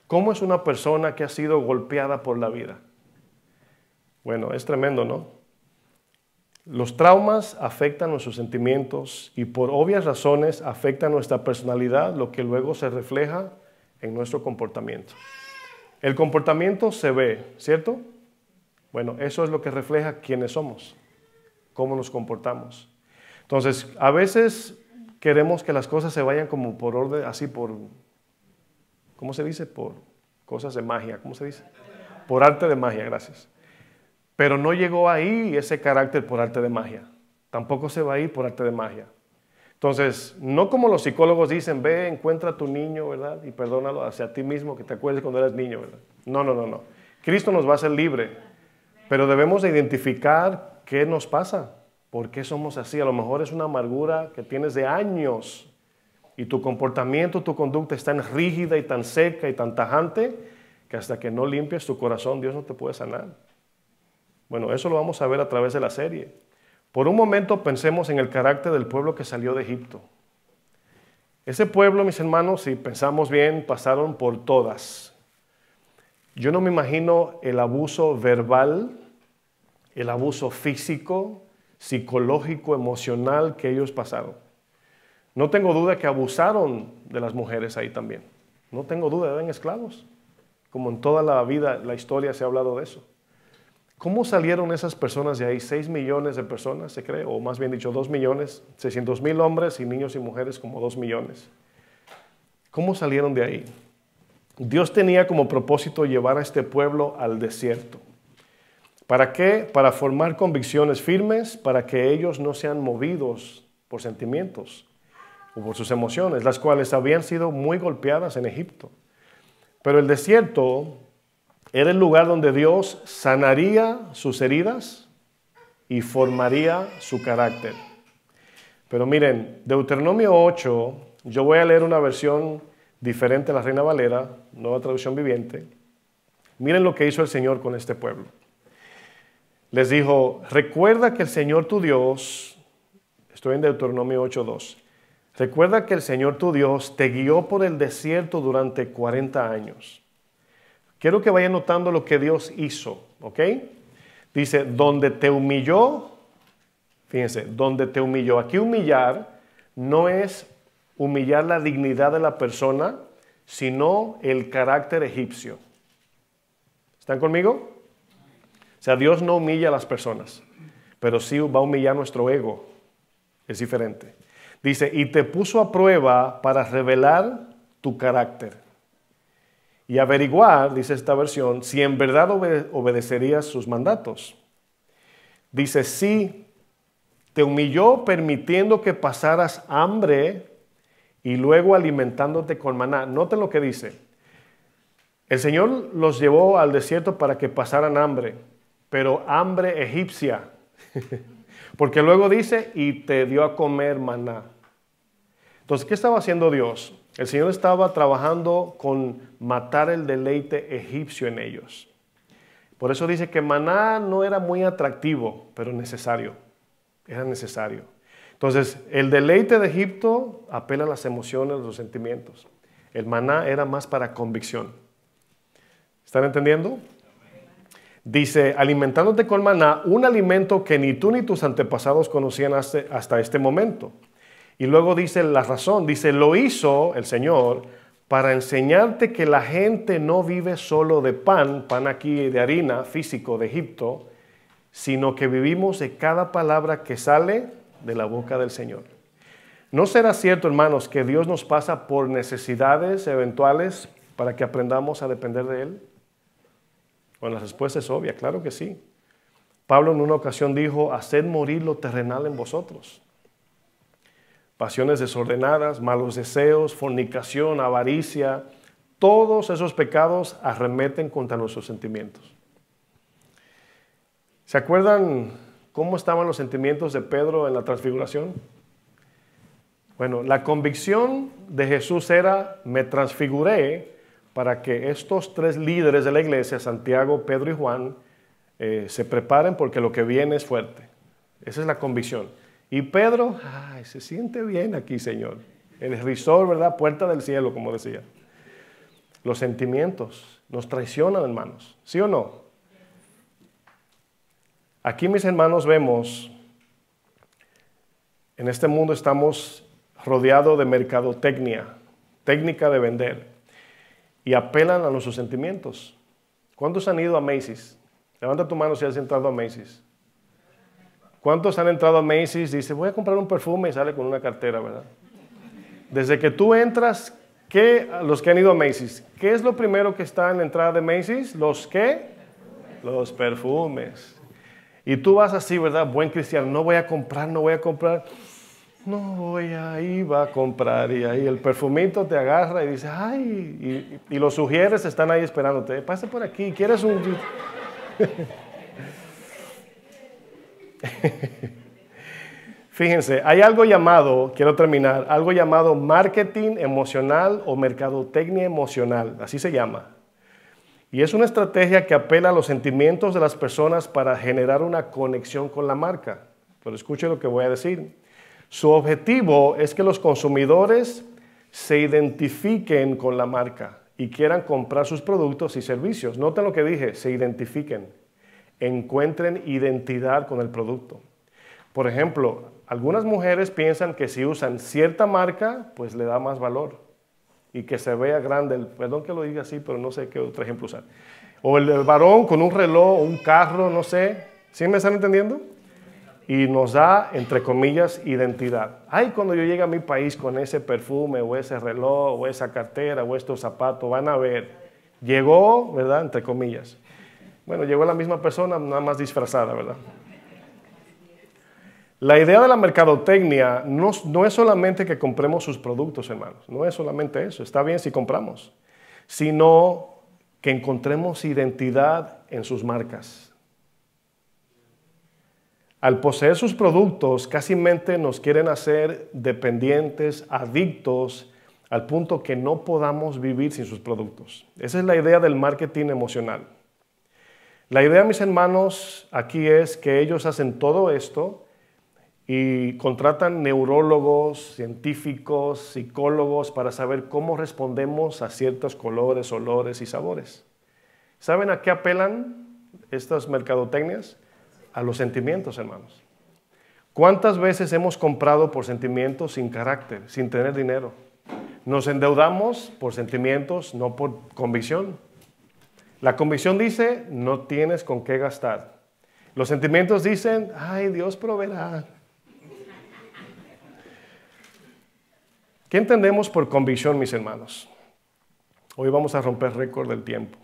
¿Cómo es una persona que ha sido golpeada por la vida? Bueno, es tremendo, ¿no? Los traumas afectan nuestros sentimientos y por obvias razones afectan nuestra personalidad, lo que luego se refleja en nuestro comportamiento. El comportamiento se ve, ¿cierto? Bueno, eso es lo que refleja quiénes somos, cómo nos comportamos. Entonces, a veces queremos que las cosas se vayan como por orden, así por, ¿cómo se dice? Por cosas de magia, ¿cómo se dice? Por arte de magia, gracias. Pero no llegó ahí ese carácter por arte de magia. Tampoco se va a ir por arte de magia. Entonces, no como los psicólogos dicen, ve, encuentra a tu niño, ¿verdad? Y perdónalo hacia ti mismo, que te acuerdes cuando eras niño, ¿verdad? No. Cristo nos va a hacer libre, pero debemos de identificar qué nos pasa, por qué somos así. A lo mejor es una amargura que tienes de años y tu comportamiento, tu conducta es tan rígida y tan seca y tan tajante que hasta que no limpies tu corazón, Dios no te puede sanar. Bueno, eso lo vamos a ver a través de la serie. Por un momento pensemos en el carácter del pueblo que salió de Egipto. Ese pueblo, mis hermanos, si pensamos bien, pasaron por todas. Yo no me imagino el abuso verbal, el abuso físico, psicológico, emocional que ellos pasaron. No tengo duda que abusaron de las mujeres ahí también. No tengo duda, eran esclavos. Como en toda la vida, la historia se ha hablado de eso. ¿Cómo salieron esas personas de ahí? 6 millones de personas, se cree, o más bien dicho, 2 millones, 600,000 hombres y niños y mujeres como 2 millones. ¿Cómo salieron de ahí? Dios tenía como propósito llevar a este pueblo al desierto. ¿Para qué? Para formar convicciones firmes, para que ellos no sean movidos por sentimientos o por sus emociones, las cuales habían sido muy golpeadas en Egipto. Pero el desierto era el lugar donde Dios sanaría sus heridas y formaría su carácter. Pero miren, Deuteronomio 8, yo voy a leer una versión diferente a la Reina Valera, nueva traducción viviente. Miren lo que hizo el Señor con este pueblo. Les dijo, recuerda que el Señor tu Dios, estoy en Deuteronomio 8:2, recuerda que el Señor tu Dios te guió por el desierto durante 40 años. Quiero que vayan notando lo que Dios hizo, ¿ok? Dice, donde te humilló, fíjense, donde te humilló. Aquí humillar no es humillar la dignidad de la persona, sino el carácter egipcio. ¿Están conmigo? O sea, Dios no humilla a las personas, pero sí va a humillar nuestro ego. Es diferente. Dice, y te puso a prueba para revelar tu carácter. Y averiguar, dice esta versión, si en verdad obedecerías sus mandatos. Dice, sí, te humilló permitiendo que pasaras hambre y luego alimentándote con maná. Noten lo que dice. El Señor los llevó al desierto para que pasaran hambre, pero hambre egipcia. Porque luego dice, y te dio a comer maná. Entonces, ¿qué estaba haciendo Dios? El Señor estaba trabajando con matar el deleite egipcio en ellos. Por eso dice que maná no era muy atractivo, pero necesario. Era necesario. Entonces, el deleite de Egipto apela a las emociones, los sentimientos. El maná era más para convicción. ¿Están entendiendo? Dice, alimentándote con maná, un alimento que ni tú ni tus antepasados conocían hasta este momento. Y luego dice la razón, dice, lo hizo el Señor para enseñarte que la gente no vive solo de pan aquí de harina físico de Egipto, sino que vivimos de cada palabra que sale de la boca del Señor. ¿No será cierto, hermanos, que Dios nos pasa por necesidades eventuales para que aprendamos a depender de Él? Bueno, la respuesta es obvia, claro que sí. Pablo en una ocasión dijo, haced morir lo terrenal en vosotros. Pasiones desordenadas, malos deseos, fornicación, avaricia, todos esos pecados arremeten contra nuestros sentimientos. ¿Se acuerdan cómo estaban los sentimientos de Pedro en la transfiguración? Bueno, la convicción de Jesús era, me transfiguré para que estos 3 líderes de la iglesia, Santiago, Pedro y Juan, se preparen porque lo que viene es fuerte. Esa es la convicción. Y Pedro, se siente bien aquí, Señor. El risor, ¿verdad? Puerta del cielo, como decía. Los sentimientos nos traicionan, hermanos. ¿Sí o no? Aquí, mis hermanos, vemos en este mundo estamos rodeados de mercadotecnia, técnica de vender, y apelan a nuestros sentimientos. ¿Cuántos han ido a Macy's? Levanta tu mano si has entrado a Macy's. ¿Cuántos han entrado a Macy's? Dice, voy a comprar un perfume y sale con una cartera, ¿verdad? Desde que tú entras, los que han ido a Macy's, ¿qué es lo primero que está en la entrada de Macy's? ¿Los qué? Los perfumes. Y tú vas así, ¿verdad? Buen cristiano, no voy a comprar. No voy a ir a comprar. Y ahí el perfumito te agarra y dice, ay, y los sugieres están ahí esperándote. Pasa por aquí, ¿quieres un...? Fíjense, hay algo llamado, quiero terminar, algo llamado marketing emocional o mercadotecnia emocional, así se llama. Y es una estrategia que apela a los sentimientos de las personas para generar una conexión con la marca. Pero escuche lo que voy a decir. Su objetivo es que los consumidores se identifiquen con la marca y quieran comprar sus productos y servicios. Noten lo que dije, se identifiquen, encuentren identidad con el producto. Por ejemplo, algunas mujeres piensan que si usan cierta marca, pues le da más valor y que se vea grande. Perdón que lo diga así, pero no sé qué otro ejemplo usar. O el varón con un reloj, un carro, no sé. ¿Sí me están entendiendo? Y nos da, entre comillas, identidad. Ay, cuando yo llegue a mi país con ese perfume, o ese reloj, o esa cartera, o estos zapatos, van a ver. Llegó, ¿verdad? Entre comillas. Bueno, llegó la misma persona, nada más disfrazada, ¿verdad? La idea de la mercadotecnia no es solamente que compremos sus productos, hermanos. No es solamente eso. Está bien si compramos. Sino que encontremos identidad en sus marcas. Al poseer sus productos, casi nos quieren hacer dependientes, adictos, al punto que no podamos vivir sin sus productos. Esa es la idea del marketing emocional. La idea, mis hermanos, aquí es que ellos hacen todo esto y contratan neurólogos, científicos, psicólogos para saber cómo respondemos a ciertos colores, olores y sabores. ¿Saben a qué apelan estas mercadotecnias? A los sentimientos, hermanos. ¿Cuántas veces hemos comprado por sentimientos sin carácter, sin tener dinero? Nos endeudamos por sentimientos, no por convicción. La convicción dice, no tienes con qué gastar. Los sentimientos dicen, ay, Dios proveerá. ¿Qué entendemos por convicción, mis hermanos? Hoy vamos a romper récord del tiempo.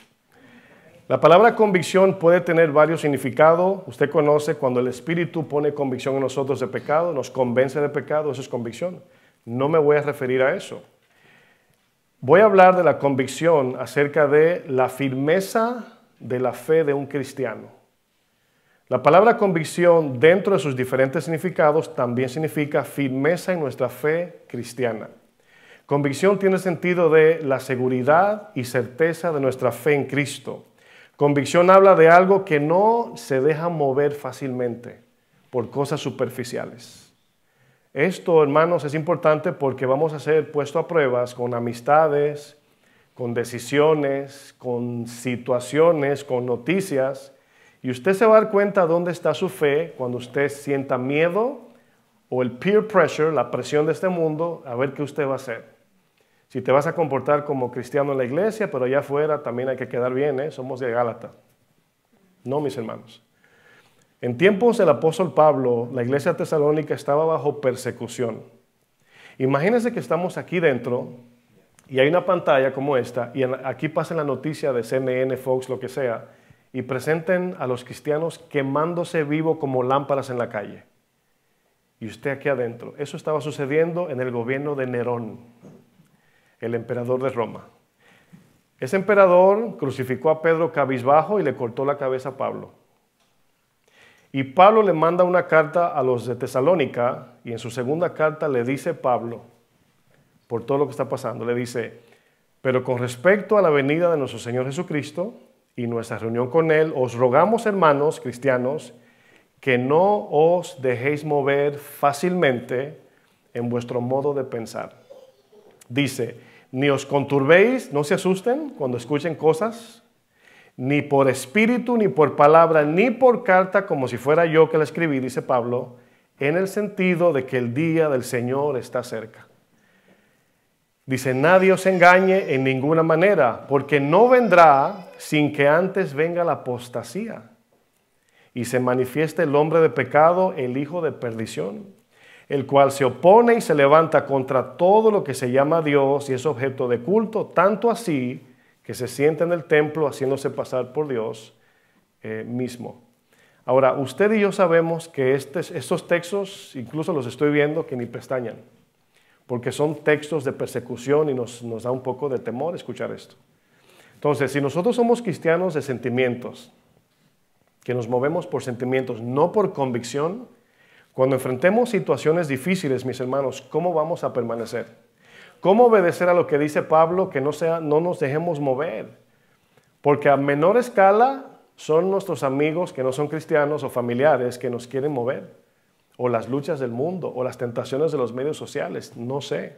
La palabra convicción puede tener varios significados. Usted conoce cuando el Espíritu pone convicción en nosotros de pecado, nos convence de pecado, eso es convicción. No me voy a referir a eso. Voy a hablar de la convicción acerca de la firmeza de la fe de un cristiano. La palabra convicción, dentro de sus diferentes significados, también significa firmeza en nuestra fe cristiana. Convicción tiene sentido de la seguridad y certeza de nuestra fe en Cristo. Convicción habla de algo que no se deja mover fácilmente por cosas superficiales. Esto, hermanos, es importante porque vamos a ser puestos a pruebas con amistades, con decisiones, con situaciones, con noticias. Y usted se va a dar cuenta dónde está su fe cuando usted sienta miedo o el peer pressure, la presión de este mundo, a ver qué usted va a hacer. Si te vas a comportar como cristiano en la iglesia, pero allá afuera también hay que quedar bien, ¿eh? Somos de Gálata. No, mis hermanos. En tiempos del apóstol Pablo, la iglesia tesalónica estaba bajo persecución. Imagínense que estamos aquí dentro y hay una pantalla como esta y aquí pasa la noticia de CNN, Fox, lo que sea, y presenten a los cristianos quemándose vivo como lámparas en la calle. Y usted aquí adentro. Eso estaba sucediendo en el gobierno de Nerón, el emperador de Roma. Ese emperador crucificó a Pedro cabizbajo y le cortó la cabeza a Pablo. Y Pablo le manda una carta a los de Tesalónica y en su segunda carta le dice Pablo, por todo lo que está pasando, le dice, pero con respecto a la venida de nuestro Señor Jesucristo y nuestra reunión con Él, os rogamos, hermanos cristianos, que no os dejéis mover fácilmente en vuestro modo de pensar. Dice, ni os conturbéis, no se asusten cuando escuchen cosas, ni por espíritu, ni por palabra, ni por carta, como si fuera yo que la escribí, dice Pablo, en el sentido de que el día del Señor está cerca. Dice, nadie os engañe en ninguna manera, porque no vendrá sin que antes venga la apostasía y se manifieste el hombre de pecado, el hijo de perdición, el cual se opone y se levanta contra todo lo que se llama Dios y es objeto de culto, tanto así que se sienta en el templo haciéndose pasar por Dios mismo. Ahora, usted y yo sabemos que estos textos, incluso los estoy viendo, que ni pestañan, porque son textos de persecución y nos da un poco de temor escuchar esto. Entonces, si nosotros somos cristianos de sentimientos, que nos movemos por sentimientos, no por convicción, cuando enfrentemos situaciones difíciles, mis hermanos, ¿cómo vamos a permanecer? ¿Cómo obedecer a lo que dice Pablo, que no nos dejemos mover? Porque a menor escala son nuestros amigos que no son cristianos o familiares que nos quieren mover, o las luchas del mundo, o las tentaciones de los medios sociales, no sé.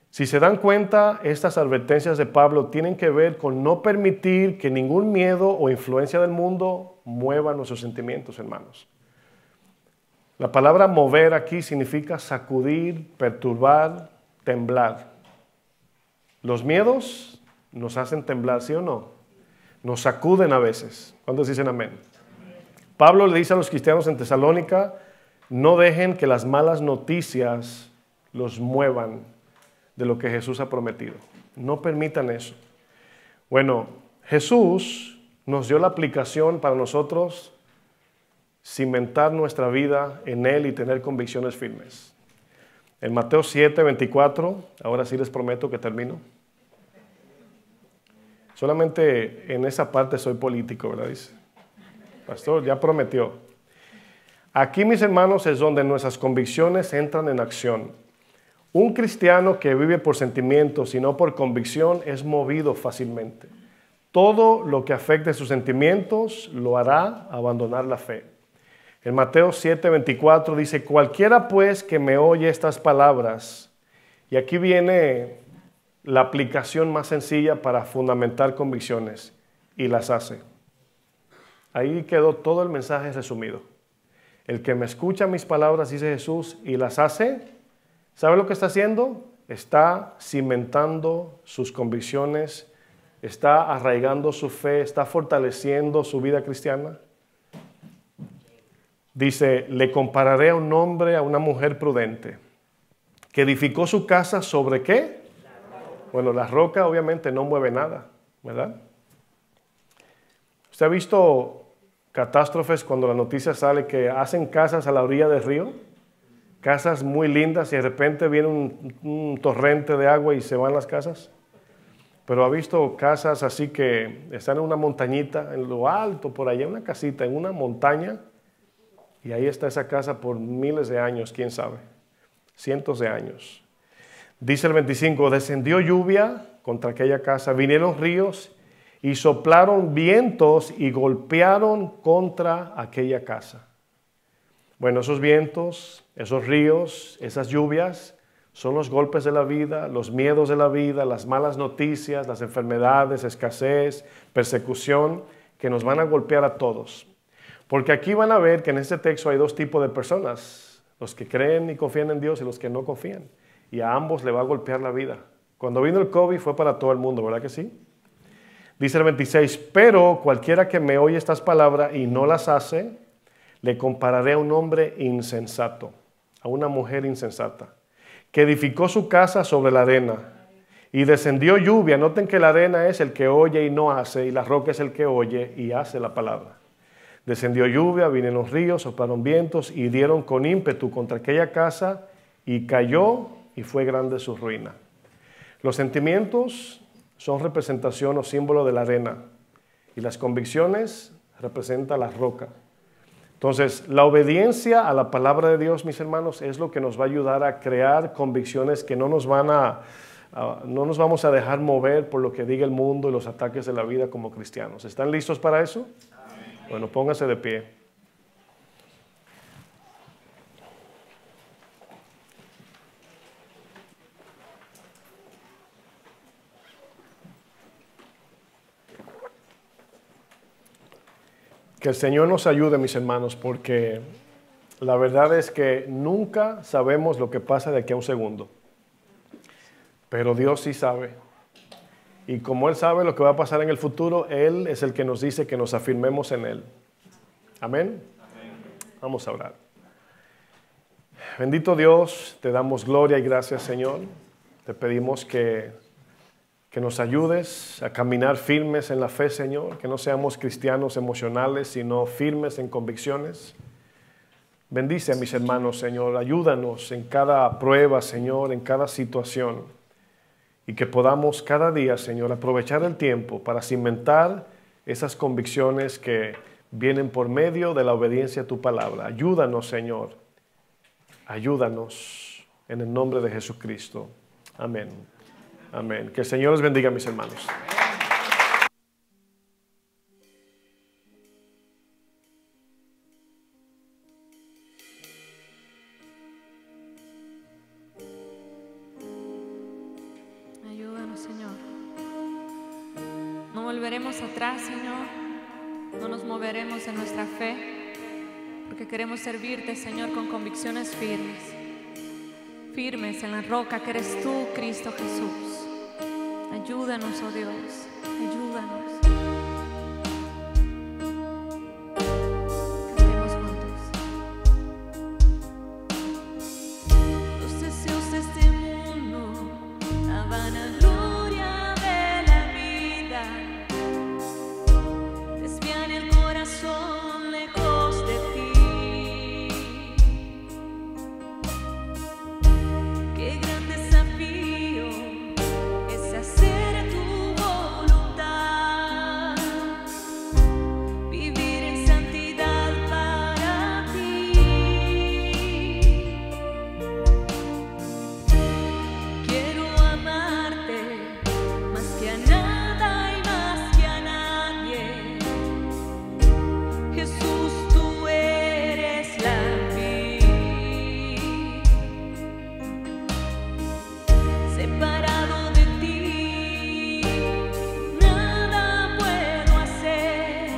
Si se dan cuenta, estas advertencias de Pablo tienen que ver con no permitir que ningún miedo o influencia del mundo mueva nuestros sentimientos, hermanos. La palabra mover aquí significa sacudir, perturbar, temblar. Los miedos nos hacen temblar, ¿sí o no? Nos sacuden a veces. ¿Cuántos dicen amén? Pablo le dice a los cristianos en Tesalónica, no dejen que las malas noticias los muevan de lo que Jesús ha prometido. No permitan eso. Bueno, Jesús nos dio la aplicación para nosotros cimentar nuestra vida en Él y tener convicciones firmes. En Mateo 7:24, ahora sí les prometo que termino. Solamente en esa parte soy político, ¿verdad? Dice, pastor, ya prometió. Aquí, mis hermanos, es donde nuestras convicciones entran en acción. Un cristiano que vive por sentimientos y no por convicción es movido fácilmente. Todo lo que afecte sus sentimientos lo hará abandonar la fe. En Mateo 7:24 dice, cualquiera pues que me oye estas palabras, y aquí viene la aplicación más sencilla para fundamentar convicciones, y las hace. Ahí quedó todo el mensaje resumido. El que me escucha mis palabras, dice Jesús, y las hace, ¿sabe lo que está haciendo? Está cimentando sus convicciones, está arraigando su fe, está fortaleciendo su vida cristiana. Dice, le compararé a un hombre, a una mujer prudente, que edificó su casa sobre ¿qué? Bueno, la roca obviamente no mueve nada, ¿verdad? ¿Usted ha visto catástrofes cuando la noticia sale que hacen casas a la orilla del río? Casas muy lindas y de repente viene un torrente de agua y se van las casas. Pero ha visto casas así que están en una montañita, en lo alto, por allá, una casita en una montaña, y ahí está esa casa por miles de años, quién sabe, cientos de años. Dice el 25, descendió lluvia contra aquella casa, vinieron ríos y soplaron vientos y golpearon contra aquella casa. Bueno, esos vientos, esos ríos, esas lluvias son los golpes de la vida, los miedos de la vida, las malas noticias, las enfermedades, escasez, persecución, que nos van a golpear a todos. Porque aquí van a ver que en este texto hay dos tipos de personas, los que creen y confían en Dios y los que no confían. Y a ambos le va a golpear la vida. Cuando vino el COVID fue para todo el mundo, ¿verdad que sí? Dice el 26, pero cualquiera que me oye estas palabras y no las hace, le compararé a un hombre insensato, a una mujer insensata, que edificó su casa sobre la arena y descendió lluvia. Noten que la arena es el que oye y no hace, y la roca es el que oye y hace la palabra. Descendió lluvia, vinieron los ríos, soplaron vientos y dieron con ímpetu contra aquella casa y cayó y fue grande su ruina. Los sentimientos son representación o símbolo de la arena y las convicciones representan la roca. Entonces, la obediencia a la palabra de Dios, mis hermanos, es lo que nos va a ayudar a crear convicciones que no nos vamos a dejar mover por lo que diga el mundo y los ataques de la vida como cristianos. ¿Están listos para eso? Bueno, póngase de pie. Que el Señor nos ayude, mis hermanos, porque La verdad es que nunca sabemos lo que pasa de aquí a un segundo. Pero Dios sí sabe. Y como Él sabe lo que va a pasar en el futuro, Él es el que nos dice que nos afirmemos en Él. Amén. Vamos a orar. Bendito Dios, te damos gloria y gracias, Señor. Te pedimos que nos ayudes a caminar firmes en la fe, Señor. Que no seamos cristianos emocionales, sino firmes en convicciones. Bendice a mis hermanos, Señor. Ayúdanos en cada prueba, Señor, en cada situación. Y que podamos cada día, Señor, aprovechar el tiempo para cimentar esas convicciones que vienen por medio de la obediencia a tu palabra. Ayúdanos, Señor. Ayúdanos en el nombre de Jesucristo. Amén. Amén. Que el Señor les bendiga, mis hermanos. Ayúdanos, Señor. No volveremos atrás, Señor. No nos moveremos en nuestra fe, porque queremos servirte, Señor, con convicciones firmes. Firmes en la roca que eres tú, Cristo Jesús. Ayúdanos, oh Dios. Ayúdanos. Cantemos juntos. Los deseos de este mundo, la vanagloria de la vida, desvían el corazón lejos de ti. Qué gran desafío es hacer tu voluntad, vivir en santidad para ti. Quiero amarte más que a nada y más que a nadie. Jesús, tú eres la vida. Separado de ti, nada puedo hacer.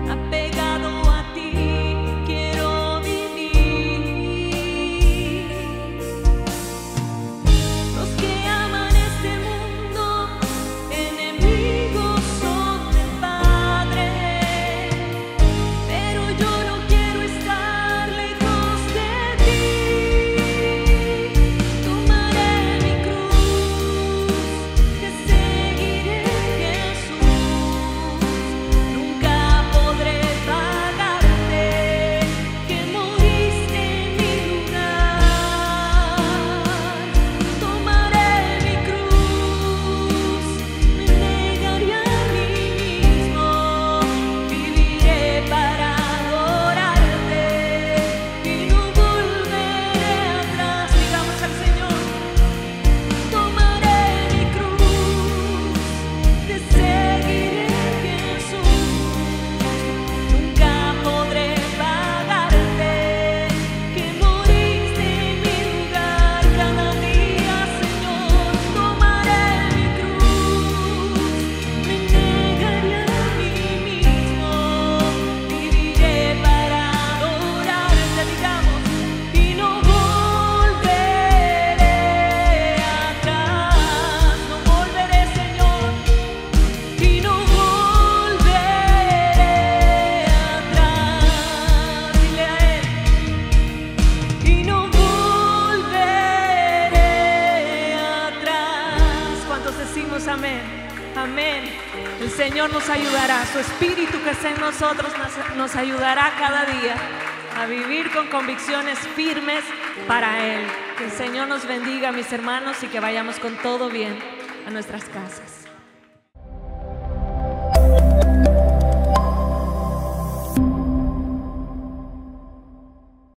Apegado a ti, quiero vivir. Los que aman este mundo, enemigos son del Padre. Pero yo no quiero estar lejos de ti. Tomaré mi cruz, te seguiré, Jesús. Nunca podré pagarte que moriste en mi lugar. Tomaré mi cruz, me negaré a mí mismo, viviré para adorarte y no volveré atrás. Digamos al Señor: tomaré mi cruz, te seguiré, Jesús. Nunca podré pagarte que moriste en mi lugar. Cada día, Señor, tomaré mi cruz, me negaré a mí mismo, viviré para adorarte. Digamos: y no volveré atrás. No volveré, Señor, y no volveré atrás. Dile a Él: y no volveré atrás. ¿Cuántos decimos amén? Amén. El Señor nos ayudará, su Espíritu que está en nosotros nos ayudará cada día a vivir con convicciones firmes para Él. Que el Señor nos bendiga, mis hermanos, y que vayamos con todo bien a nuestras casas.